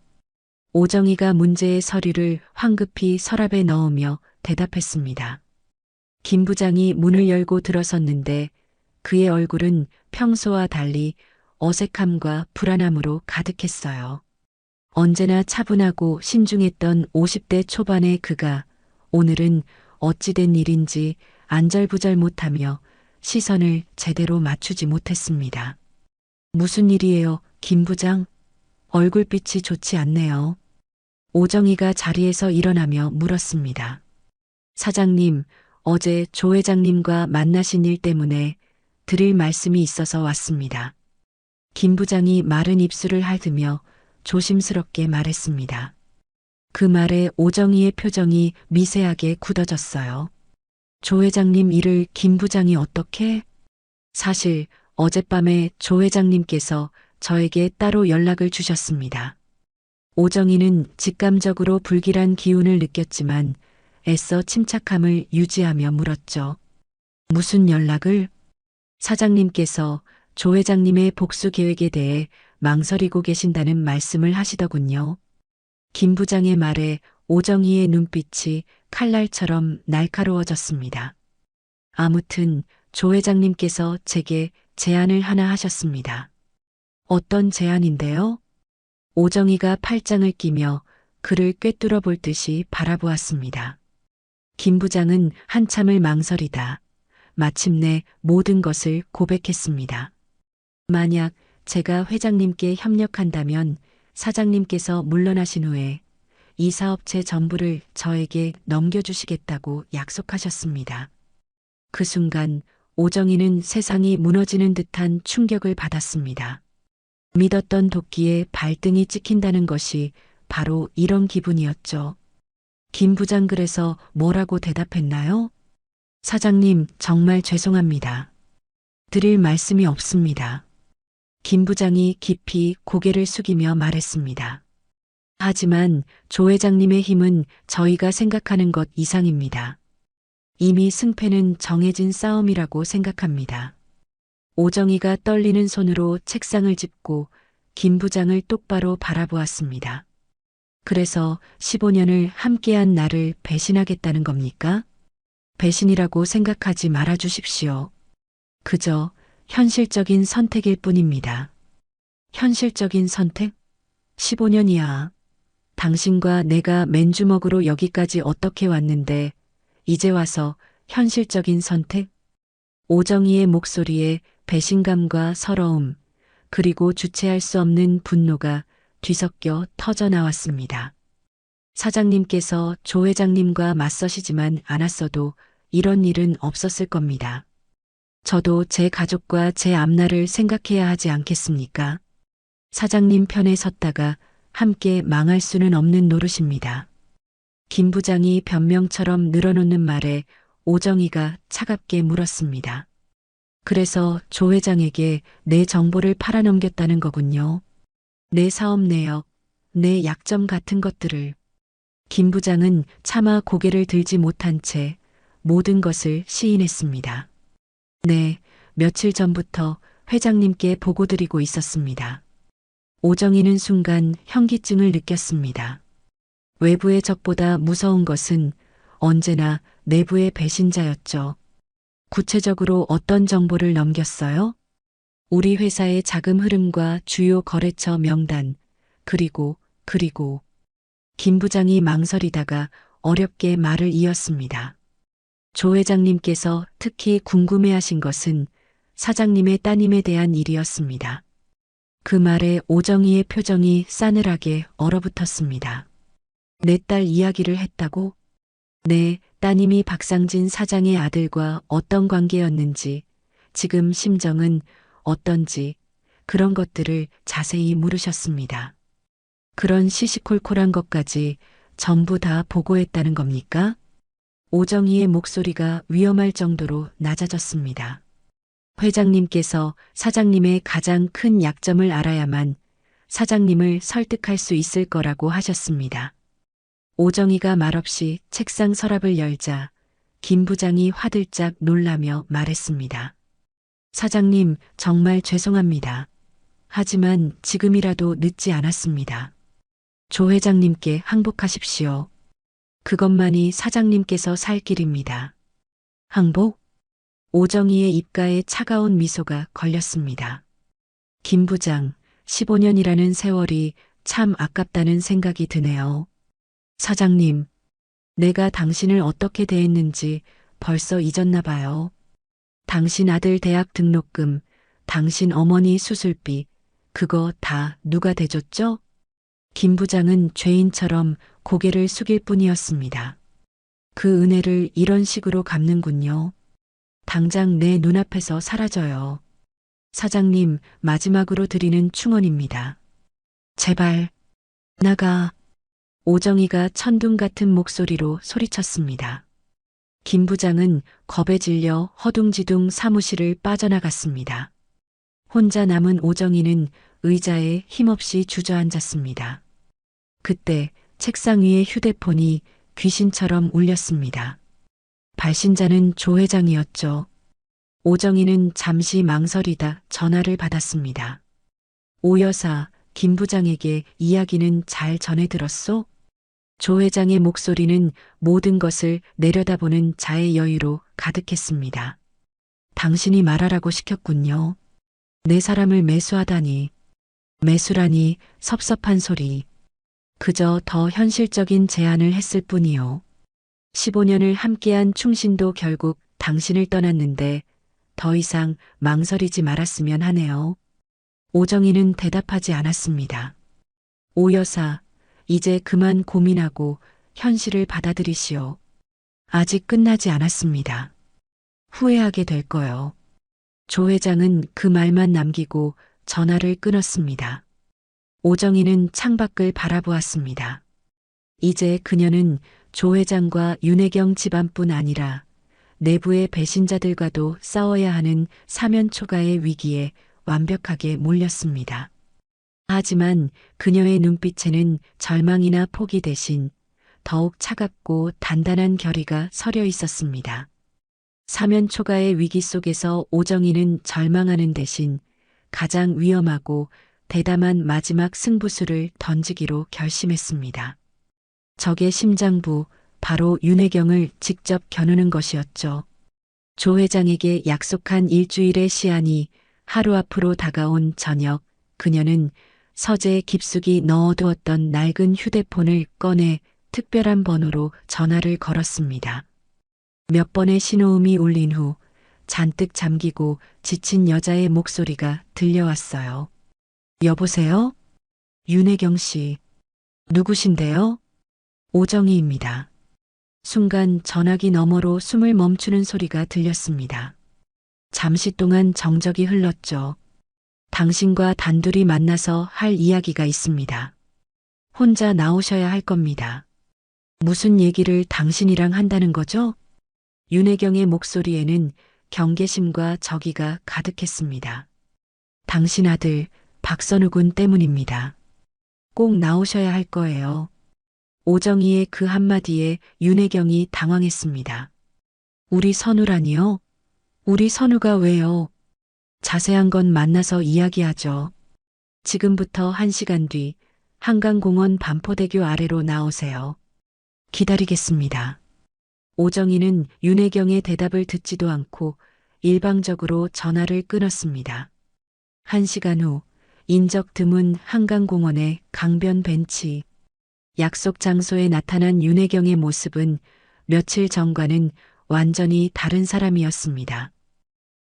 오정희가 문제의 서류를 황급히 서랍에 넣으며 대답했습니다. 김 부장이 문을 열고 들어섰는데 그의 얼굴은 평소와 달리 어색함과 불안함으로 가득했어요. 언제나 차분하고 신중했던 50대 초반의 그가 오늘은 어찌된 일인지 안절부절 못하며 시선을 제대로 맞추지 못했습니다. 무슨 일이에요, 김 부장? 얼굴빛이 좋지 않네요. 오정희가 자리에서 일어나며 물었습니다. 사장님, 어제 조 회장님과 만나신 일 때문에 드릴 말씀이 있어서 왔습니다. 김 부장이 마른 입술을 핥으며 조심스럽게 말했습니다. 그 말에 오정희의 표정이 미세하게 굳어졌어요. 조 회장님 일을 김 부장이 어떻게? 사실 어젯밤에 조 회장님께서 저에게 따로 연락을 주셨습니다. 오정희는 직감적으로 불길한 기운을 느꼈지만 애써 침착함을 유지하며 물었죠. 무슨 연락을? 사장님께서 조 회장님의 복수 계획에 대해 망설이고 계신다는 말씀을 하시더군요. 김 부장의 말에 오정희의 눈빛이 칼날처럼 날카로워졌습니다. 아무튼 조 회장님께서 제게 제안을 하나 하셨습니다. 어떤 제안인데요? 오정희가 팔짱을 끼며 그를 꿰뚫어 볼 듯이 바라보았습니다. 김 부장은 한참을 망설이다 마침내 모든 것을 고백했습니다. 만약 제가 회장님께 협력한다면 사장님께서 물러나신 후에 이 사업체 전부를 저에게 넘겨주시겠다고 약속하셨습니다. 그 순간 오정희는 세상이 무너지는 듯한 충격을 받았습니다. 믿었던 도끼에 발등이 찍힌다는 것이 바로 이런 기분이었죠. 김 부장 그래서 뭐라고 대답했나요? 사장님, 정말 죄송합니다. 드릴 말씀이 없습니다. 김 부장이 깊이 고개를 숙이며 말했습니다. 하지만 조 회장님의 힘은 저희가 생각하는 것 이상입니다. 이미 승패는 정해진 싸움이라고 생각합니다. 오정희가 떨리는 손으로 책상을 짚고 김 부장을 똑바로 바라보았습니다. 그래서 15년을 함께한 나를 배신하겠다는 겁니까? 배신이라고 생각하지 말아 주십시오. 그저 현실적인 선택일 뿐입니다. 현실적인 선택? 15년이야. 당신과 내가 맨주먹으로 여기까지 어떻게 왔는데 이제 와서 현실적인 선택? 오정희의 목소리에 배신감과 서러움, 그리고 주체할 수 없는 분노가 뒤섞여 터져 나왔습니다. 사장님께서 조 회장님과 맞서시지만 않았어도 이런 일은 없었을 겁니다. 저도 제 가족과 제 앞날을 생각해야 하지 않겠습니까? 사장님 편에 섰다가 함께 망할 수는 없는 노릇입니다. 김 부장이 변명처럼 늘어놓는 말에 오정희가 차갑게 물었습니다. 그래서 조 회장에게 내 정보를 팔아넘겼다는 거군요. 내 사업 내역, 내 약점 같은 것들을. 김 부장은 차마 고개를 들지 못한 채 모든 것을 시인했습니다. 네, 며칠 전부터 회장님께 보고드리고 있었습니다. 오정희는 순간 현기증을 느꼈습니다. 외부의 적보다 무서운 것은 언제나 내부의 배신자였죠. 구체적으로 어떤 정보를 넘겼어요? 우리 회사의 자금 흐름과 주요 거래처 명단, 그리고 김 부장이 망설이다가 어렵게 말을 이었습니다. 조 회장님께서 특히 궁금해하신 것은 사장님의 따님에 대한 일이었습니다. 그 말에 오정희의 표정이 싸늘하게 얼어붙었습니다. 내 딸 이야기를 했다고? 네, 따님이 박상진 사장의 아들과 어떤 관계였는지, 지금 심정은 어떤지, 그런 것들을 자세히 물으셨습니다. 그런 시시콜콜한 것까지 전부 다 보고했다는 겁니까? 오정희의 목소리가 위험할 정도로 낮아졌습니다. 회장님께서 사장님의 가장 큰 약점을 알아야만 사장님을 설득할 수 있을 거라고 하셨습니다. 오정희가 말없이 책상 서랍을 열자 김 부장이 화들짝 놀라며 말했습니다. 사장님, 정말 죄송합니다. 하지만 지금이라도 늦지 않았습니다. 조 회장님께 항복하십시오. 그것만이 사장님께서 살 길입니다. 항복? 오정희의 입가에 차가운 미소가 걸렸습니다. 김 부장, 15년이라는 세월이 참 아깝다는 생각이 드네요. 사장님, 내가 당신을 어떻게 대했는지 벌써 잊었나 봐요. 당신 아들 대학 등록금, 당신 어머니 수술비, 그거 다 누가 대줬죠? 김 부장은 죄인처럼 고개를 숙일 뿐이었습니다. 그 은혜를 이런 식으로 갚는군요. 당장 내 눈앞에서 사라져요. 사장님, 마지막으로 드리는 충언입니다. 제발, 나가. 오정희가 천둥 같은 목소리로 소리쳤습니다. 김 부장은 겁에 질려 허둥지둥 사무실을 빠져나갔습니다. 혼자 남은 오정희는 의자에 힘없이 주저앉았습니다. 그때 책상 위의 휴대폰이 귀신처럼 울렸습니다. 발신자는 조 회장이었죠. 오정희는 잠시 망설이다 전화를 받았습니다. 오 여사, 김 부장에게 이야기는 잘 전해 들었소? 조 회장의 목소리는 모든 것을 내려다보는 자의 여유로 가득했습니다. 당신이 말하라고 시켰군요. 내 사람을 매수하다니. 매수라니 섭섭한 소리. 그저 더 현실적인 제안을 했을 뿐이요. 15년을 함께한 충신도 결국 당신을 떠났는데 더 이상 망설이지 말았으면 하네요. 오정희는 대답하지 않았습니다. 오 여사, 이제 그만 고민하고 현실을 받아들이시오. 아직 끝나지 않았습니다. 후회하게 될 거요. 조 회장은 그 말만 남기고 전화를 끊었습니다. 오정희는 창밖을 바라보았습니다. 이제 그녀는 조 회장과 윤혜경 집안뿐 아니라 내부의 배신자들과도 싸워야 하는 사면초가의 위기에 완벽하게 몰렸습니다. 하지만 그녀의 눈빛에는 절망이나 포기 대신 더욱 차갑고 단단한 결의가 서려 있었습니다. 사면초가의 위기 속에서 오정희는 절망하는 대신 가장 위험하고 대담한 마지막 승부수를 던지기로 결심했습니다. 적의 심장부, 바로 윤혜경을 직접 겨누는 것이었죠. 조 회장에게 약속한 일주일의 시한이 하루 앞으로 다가온 저녁, 그녀는 서재에 깊숙이 넣어두었던 낡은 휴대폰을 꺼내 특별한 번호로 전화를 걸었습니다. 몇 번의 신호음이 울린 후 잔뜩 잠기고 지친 여자의 목소리가 들려왔어요. 여보세요? 윤혜경 씨. 누구신데요? 오정희입니다. 순간 전화기 너머로 숨을 멈추는 소리가 들렸습니다. 잠시 동안 정적이 흘렀죠. 당신과 단둘이 만나서 할 이야기가 있습니다. 혼자 나오셔야 할 겁니다. 무슨 얘기를 당신이랑 한다는 거죠? 윤혜경의 목소리에는 경계심과 적의가 가득했습니다. 당신 아들 박선우 군 때문입니다. 꼭 나오셔야 할 거예요. 오정희의 그 한마디에 윤혜경이 당황했습니다. 우리 선우라니요? 우리 선우가 왜요? 자세한 건 만나서 이야기하죠. 지금부터 1시간 뒤 한강공원 반포대교 아래로 나오세요. 기다리겠습니다. 오정희는 윤혜경의 대답을 듣지도 않고 일방적으로 전화를 끊었습니다. 1시간 후 인적 드문 한강공원의 강변 벤치. 약속 장소에 나타난 윤혜경의 모습은 며칠 전과는 완전히 다른 사람이었습니다.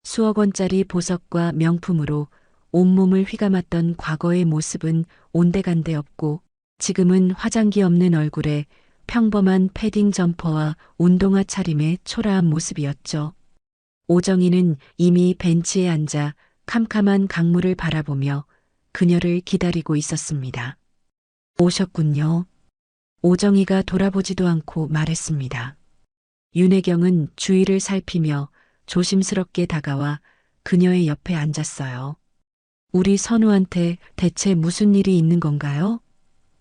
수억 원짜리 보석과 명품으로 온몸을 휘감았던 과거의 모습은 온데간데 없고 지금은 화장기 없는 얼굴에 평범한 패딩 점퍼와 운동화 차림의 초라한 모습이었죠. 오정희는 이미 벤치에 앉아 캄캄한 강물을 바라보며 그녀를 기다리고 있었습니다. 오셨군요. 오정희가 돌아보지도 않고 말했습니다. 윤혜경은 주위를 살피며 조심스럽게 다가와 그녀의 옆에 앉았어요. 우리 선우한테 대체 무슨 일이 있는 건가요?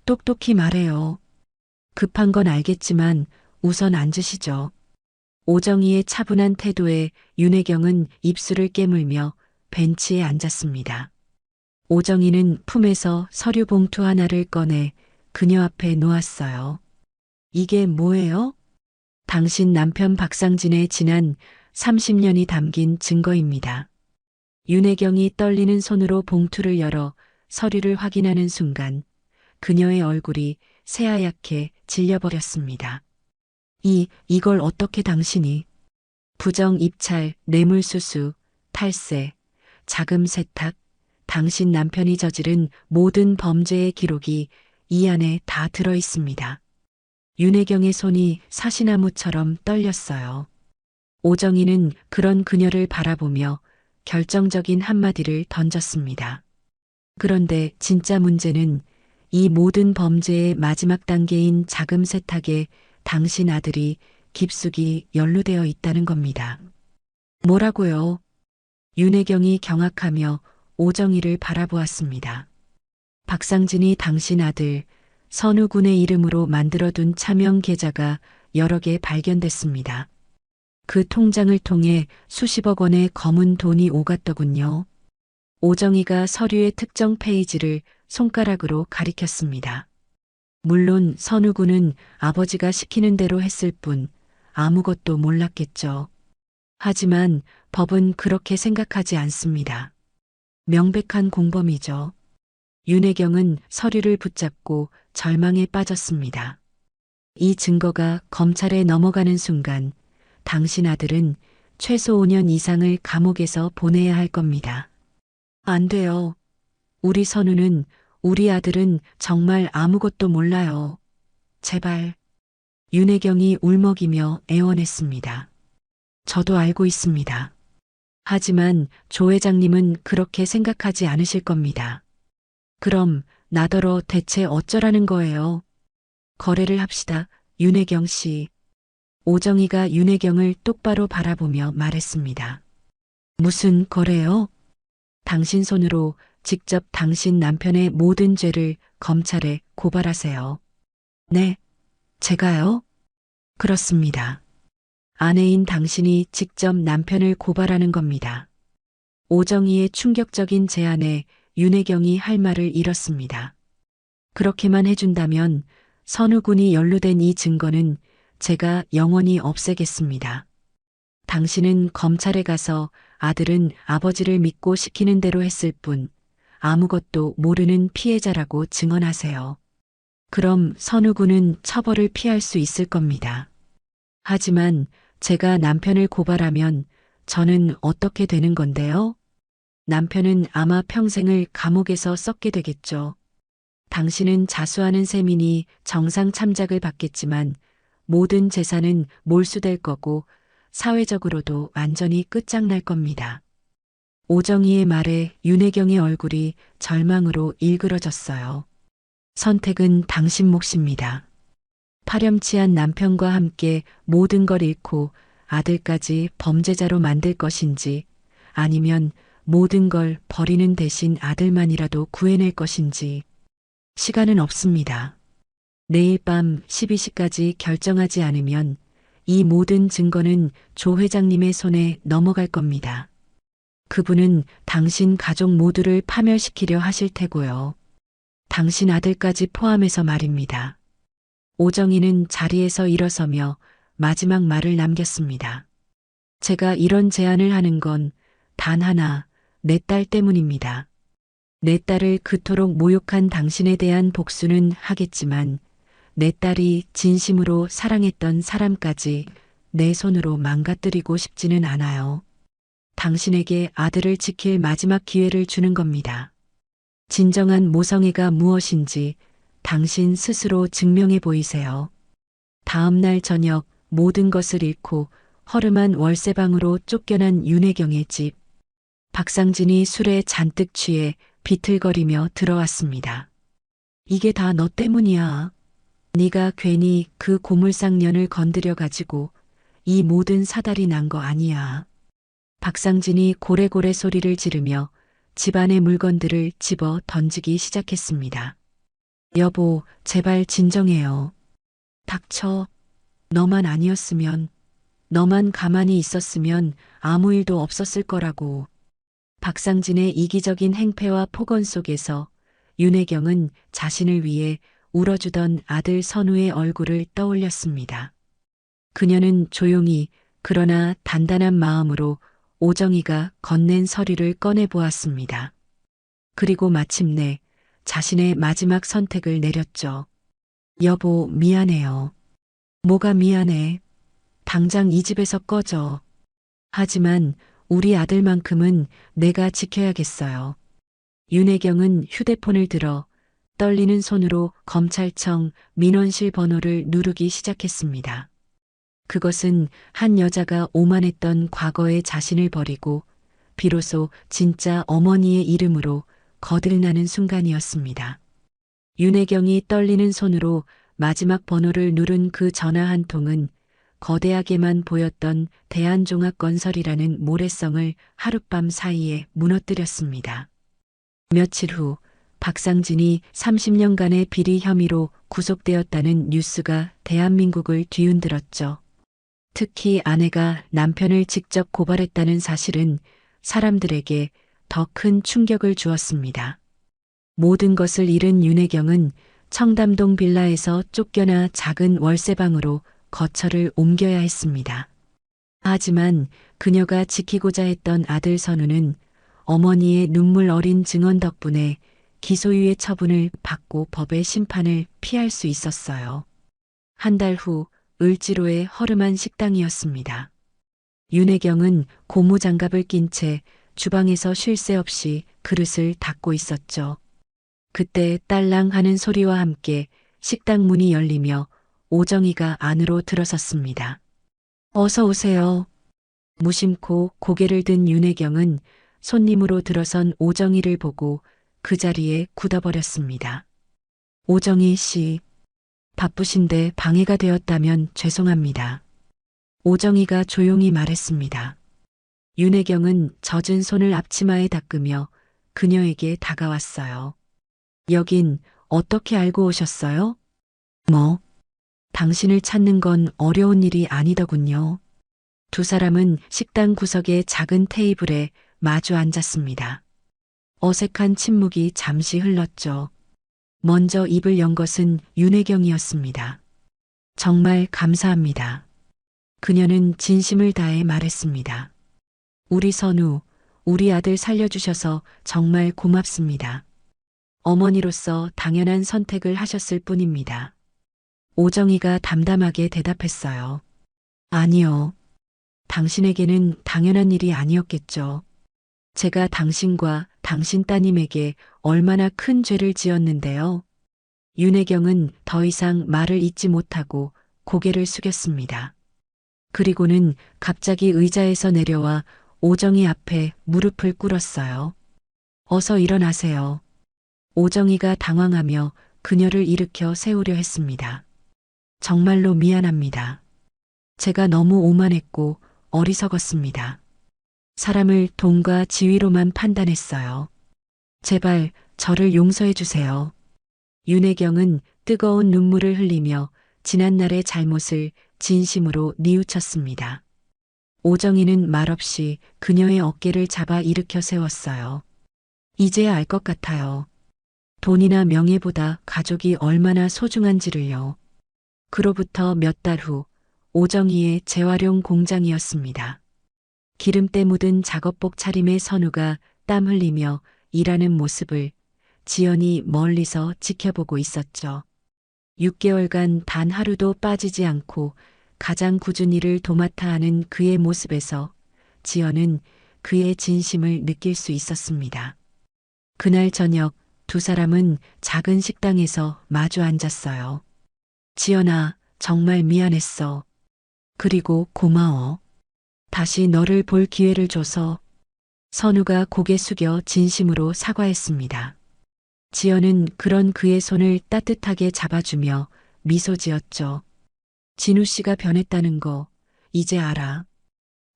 똑똑히 말해요. 급한 건 알겠지만 우선 앉으시죠. 오정희의 차분한 태도에 윤혜경은 입술을 깨물며 벤치에 앉았습니다. 오정희는 품에서 서류 봉투 하나를 꺼내 그녀 앞에 놓았어요. 이게 뭐예요? 당신 남편 박상진의 지난 30년이 담긴 증거입니다. 윤혜경이 떨리는 손으로 봉투를 열어 서류를 확인하는 순간 그녀의 얼굴이 새하얗게 질려버렸습니다. 이걸 어떻게 당신이? 부정 입찰, 뇌물수수, 탈세, 자금 세탁, 당신 남편이 저지른 모든 범죄의 기록이 이 안에 다 들어 있습니다. 윤혜경의 손이 사시나무처럼 떨렸어요. 오정희는 그런 그녀를 바라보며 결정적인 한마디를 던졌습니다. 그런데 진짜 문제는 이 모든 범죄의 마지막 단계인 자금 세탁에 당신 아들이 깊숙이 연루되어 있다는 겁니다. 뭐라고요? 윤혜경이 경악하며 오정희를 바라보았습니다. 박상진이 당신 아들 선우군의 이름으로 만들어둔 차명 계좌가 여러 개 발견됐습니다. 그 통장을 통해 수십억 원의 검은 돈이 오갔더군요. 오정희가 서류의 특정 페이지를 손가락으로 가리켰습니다. 물론 선우군은 아버지가 시키는 대로 했을 뿐 아무것도 몰랐겠죠. 하지만 법은 그렇게 생각하지 않습니다. 명백한 공범이죠. 윤혜경은 서류를 붙잡고 절망에 빠졌습니다. 이 증거가 검찰에 넘어가는 순간 당신 아들은 최소 5년 이상을 감옥에서 보내야 할 겁니다. 안 돼요. 우리 아들은 정말 아무것도 몰라요. 제발. 윤혜경이 울먹이며 애원했습니다. 저도 알고 있습니다. 하지만 조 회장님은 그렇게 생각하지 않으실 겁니다. 그럼 나더러 대체 어쩌라는 거예요? 거래를 합시다, 윤혜경 씨. 오정희가 윤혜경을 똑바로 바라보며 말했습니다. 무슨 거래요? 당신 손으로 직접 당신 남편의 모든 죄를 검찰에 고발하세요. 네, 제가요? 그렇습니다. 아내인 당신이 직접 남편을 고발하는 겁니다. 오정희의 충격적인 제안에 윤혜경이 할 말을 잃었습니다. 그렇게만 해준다면 선우군이 연루된 이 증거는 제가 영원히 없애겠습니다. 당신은 검찰에 가서 아들은 아버지를 믿고 시키는 대로 했을 뿐 아무것도 모르는 피해자라고 증언하세요. 그럼 선우군은 처벌을 피할 수 있을 겁니다. 하지만 제가 남편을 고발하면 저는 어떻게 되는 건데요? 남편은 아마 평생을 감옥에서 썩게 되겠죠. 당신은 자수하는 셈이니 정상 참작을 받겠지만 모든 재산은 몰수될 거고 사회적으로도 완전히 끝장날 겁니다. 오정희의 말에 윤혜경의 얼굴이 절망으로 일그러졌어요. 선택은 당신 몫입니다. 파렴치한 남편과 함께 모든 걸 잃고 아들까지 범죄자로 만들 것인지 아니면 모든 걸 버리는 대신 아들만이라도 구해낼 것인지 시간은 없습니다. 내일 밤 12시까지 결정하지 않으면 이 모든 증거는 조 회장님의 손에 넘어갈 겁니다. 그분은 당신 가족 모두를 파멸시키려 하실 테고요. 당신 아들까지 포함해서 말입니다. 오정희는 자리에서 일어서며 마지막 말을 남겼습니다. 제가 이런 제안을 하는 건 단 하나, 내 딸 때문입니다. 내 딸을 그토록 모욕한 당신에 대한 복수는 하겠지만 내 딸이 진심으로 사랑했던 사람까지 내 손으로 망가뜨리고 싶지는 않아요. 당신에게 아들을 지킬 마지막 기회를 주는 겁니다. 진정한 모성애가 무엇인지 당신 스스로 증명해 보이세요. 다음 날 저녁 모든 것을 잃고 허름한 월세방으로 쫓겨난 윤혜경의 집. 박상진이 술에 잔뜩 취해 비틀거리며 들어왔습니다. 이게 다 너 때문이야. 네가 괜히 그 고물상년을 건드려 가지고 이 모든 사달이 난 거 아니야. 박상진이 고래고래 소리를 지르며 집안의 물건들을 집어 던지기 시작했습니다. 여보, 제발 진정해요. 닥쳐. 너만 아니었으면, 너만 가만히 있었으면 아무 일도 없었을 거라고. 박상진의 이기적인 행패와 폭언 속에서 윤혜경은 자신을 위해 울어주던 아들 선우의 얼굴을 떠올렸습니다. 그녀는 조용히 그러나 단단한 마음으로 오정희가 건넨 서류를 꺼내 보았습니다. 그리고 마침내 자신의 마지막 선택을 내렸죠. 여보, 미안해요. 뭐가 미안해. 당장 이 집에서 꺼져. 하지만 우리 아들만큼은 내가 지켜야겠어요. 윤혜경은 휴대폰을 들어 떨리는 손으로 검찰청 민원실 번호를 누르기 시작했습니다. 그것은 한 여자가 오만했던 과거의 자신을 버리고 비로소 진짜 어머니의 이름으로 거들나는 순간이었습니다. 윤혜경이 떨리는 손으로 마지막 번호를 누른 그 전화 한 통은 거대하게만 보였던 대한종합건설이라는 모래성을 하룻밤 사이에 무너뜨렸습니다. 며칠 후 박상진이 30년간의 비리 혐의로 구속되었다는 뉴스가 대한민국을 뒤흔들었죠. 특히 아내가 남편을 직접 고발했다는 사실은 사람들에게 더 큰 충격을 주었습니다. 모든 것을 잃은 윤혜경은 청담동 빌라에서 쫓겨나 작은 월세방으로 거처를 옮겨야 했습니다. 하지만 그녀가 지키고자 했던 아들 선우는 어머니의 눈물 어린 증언 덕분에 기소유예 처분을 받고 법의 심판을 피할 수 있었어요. 한 달 후 을지로의 허름한 식당이었습니다. 윤혜경은 고무장갑을 낀 채 주방에서 쉴 새 없이 그릇을 닦고 있었죠. 그때 딸랑 하는 소리와 함께 식당 문이 열리며 오정희가 안으로 들어섰습니다. 어서 오세요. 무심코 고개를 든 윤혜경은 손님으로 들어선 오정희를 보고 그 자리에 굳어버렸습니다. 오정희 씨, 바쁘신데 방해가 되었다면 죄송합니다. 오정희가 조용히 말했습니다. 윤혜경은 젖은 손을 앞치마에 닦으며 그녀에게 다가왔어요. 여긴 어떻게 알고 오셨어요? 뭐? 당신을 찾는 건 어려운 일이 아니더군요. 두 사람은 식당 구석의 작은 테이블에 마주 앉았습니다. 어색한 침묵이 잠시 흘렀죠. 먼저 입을 연 것은 윤혜경이었습니다. 정말 감사합니다. 그녀는 진심을 다해 말했습니다. 우리 선우, 우리 아들 살려주셔서 정말 고맙습니다. 어머니로서 당연한 선택을 하셨을 뿐입니다. 오정희가 담담하게 대답했어요. 아니요. 당신에게는 당연한 일이 아니었겠죠. 제가 당신과 당신 따님에게 얼마나 큰 죄를 지었는데요. 윤혜경은 더 이상 말을 잇지 못하고 고개를 숙였습니다. 그리고는 갑자기 의자에서 내려와 오정희 앞에 무릎을 꿇었어요. 어서 일어나세요. 오정희가 당황하며 그녀를 일으켜 세우려 했습니다. 정말로 미안합니다. 제가 너무 오만했고 어리석었습니다. 사람을 돈과 지위로만 판단했어요. 제발 저를 용서해 주세요. 윤혜경은 뜨거운 눈물을 흘리며 지난날의 잘못을 진심으로 뉘우쳤습니다. 오정희는 말없이 그녀의 어깨를 잡아 일으켜 세웠어요. 이제야 알 것 같아요. 돈이나 명예보다 가족이 얼마나 소중한지를요. 그로부터 몇 달 후, 오정희의 재활용 공장이었습니다. 기름때 묻은 작업복 차림의 선우가 땀 흘리며 일하는 모습을 지연이 멀리서 지켜보고 있었죠. 6개월간 단 하루도 빠지지 않고 가장 꾸준 일을 도맡아 하는 그의 모습에서 지연은 그의 진심을 느낄 수 있었습니다. 그날 저녁 두 사람은 작은 식당에서 마주 앉았어요. 지연아, 정말 미안했어. 그리고 고마워. 다시 너를 볼 기회를 줘서. 선우가 고개 숙여 진심으로 사과했습니다. 지연은 그런 그의 손을 따뜻하게 잡아주며 미소 지었죠. 진우 씨가 변했다는 거 이제 알아.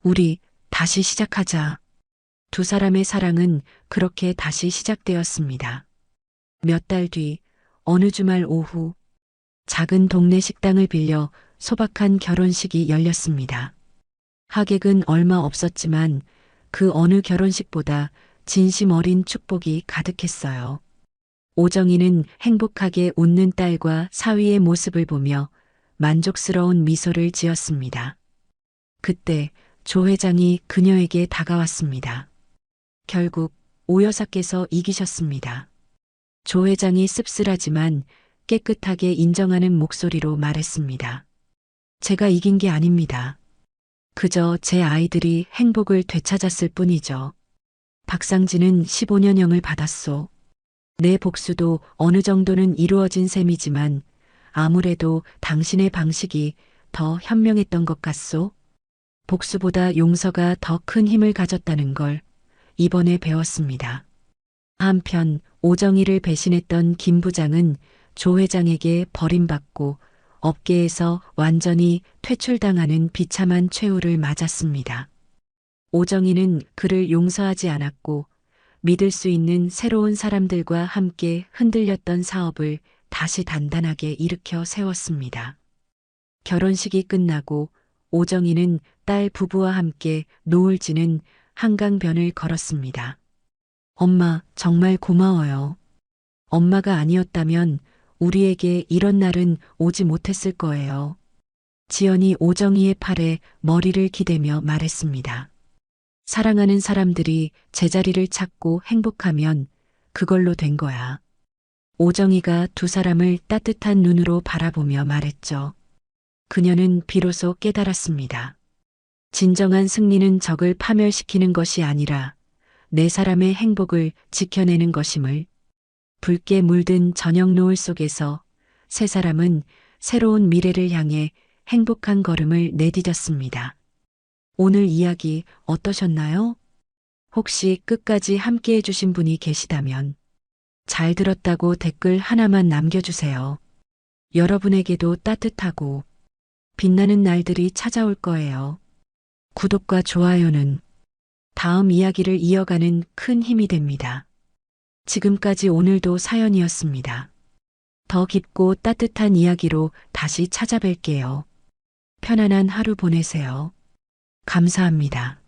우리 다시 시작하자. 두 사람의 사랑은 그렇게 다시 시작되었습니다. 몇 달 뒤 어느 주말 오후 작은 동네 식당을 빌려 소박한 결혼식이 열렸습니다. 하객은 얼마 없었지만 그 어느 결혼식보다 진심 어린 축복이 가득했어요. 오정희는 행복하게 웃는 딸과 사위의 모습을 보며 만족스러운 미소를 지었습니다. 그때 조 회장이 그녀에게 다가왔습니다. 결국 오 여사께서 이기셨습니다. 조 회장이 씁쓸하지만 깨끗하게 인정하는 목소리로 말했습니다. 제가 이긴 게 아닙니다. 그저 제 아이들이 행복을 되찾았을 뿐이죠. 박상진은 15년형을 받았소. 내 복수도 어느 정도는 이루어진 셈이지만 아무래도 당신의 방식이 더 현명했던 것 같소. 복수보다 용서가 더 큰 힘을 가졌다는 걸 이번에 배웠습니다. 한편 오정희를 배신했던 김 부장은 조 회장에게 버림받고 업계에서 완전히 퇴출당하는 비참한 최후를 맞았습니다. 오정희는 그를 용서하지 않았고 믿을 수 있는 새로운 사람들과 함께 흔들렸던 사업을 다시 단단하게 일으켜 세웠습니다. 결혼식이 끝나고 오정희는 딸 부부와 함께 노을 지는 한강변을 걸었습니다. 엄마, 정말 고마워요. 엄마가 아니었다면 우리에게 이런 날은 오지 못했을 거예요. 지연이 오정희의 팔에 머리를 기대며 말했습니다. 사랑하는 사람들이 제자리를 찾고 행복하면 그걸로 된 거야. 오정희가 두 사람을 따뜻한 눈으로 바라보며 말했죠. 그녀는 비로소 깨달았습니다. 진정한 승리는 적을 파멸시키는 것이 아니라 네 사람의 행복을 지켜내는 것임을. 붉게 물든 저녁 노을 속에서 세 사람은 새로운 미래를 향해 행복한 걸음을 내디뎠습니다. 오늘 이야기 어떠셨나요? 혹시 끝까지 함께 해주신 분이 계시다면 잘 들었다고 댓글 하나만 남겨주세요. 여러분에게도 따뜻하고 빛나는 날들이 찾아올 거예요. 구독과 좋아요는 다음 이야기를 이어가는 큰 힘이 됩니다. 지금까지 오늘도 사연이었습니다. 더 깊고 따뜻한 이야기로 다시 찾아뵐게요. 편안한 하루 보내세요. 감사합니다.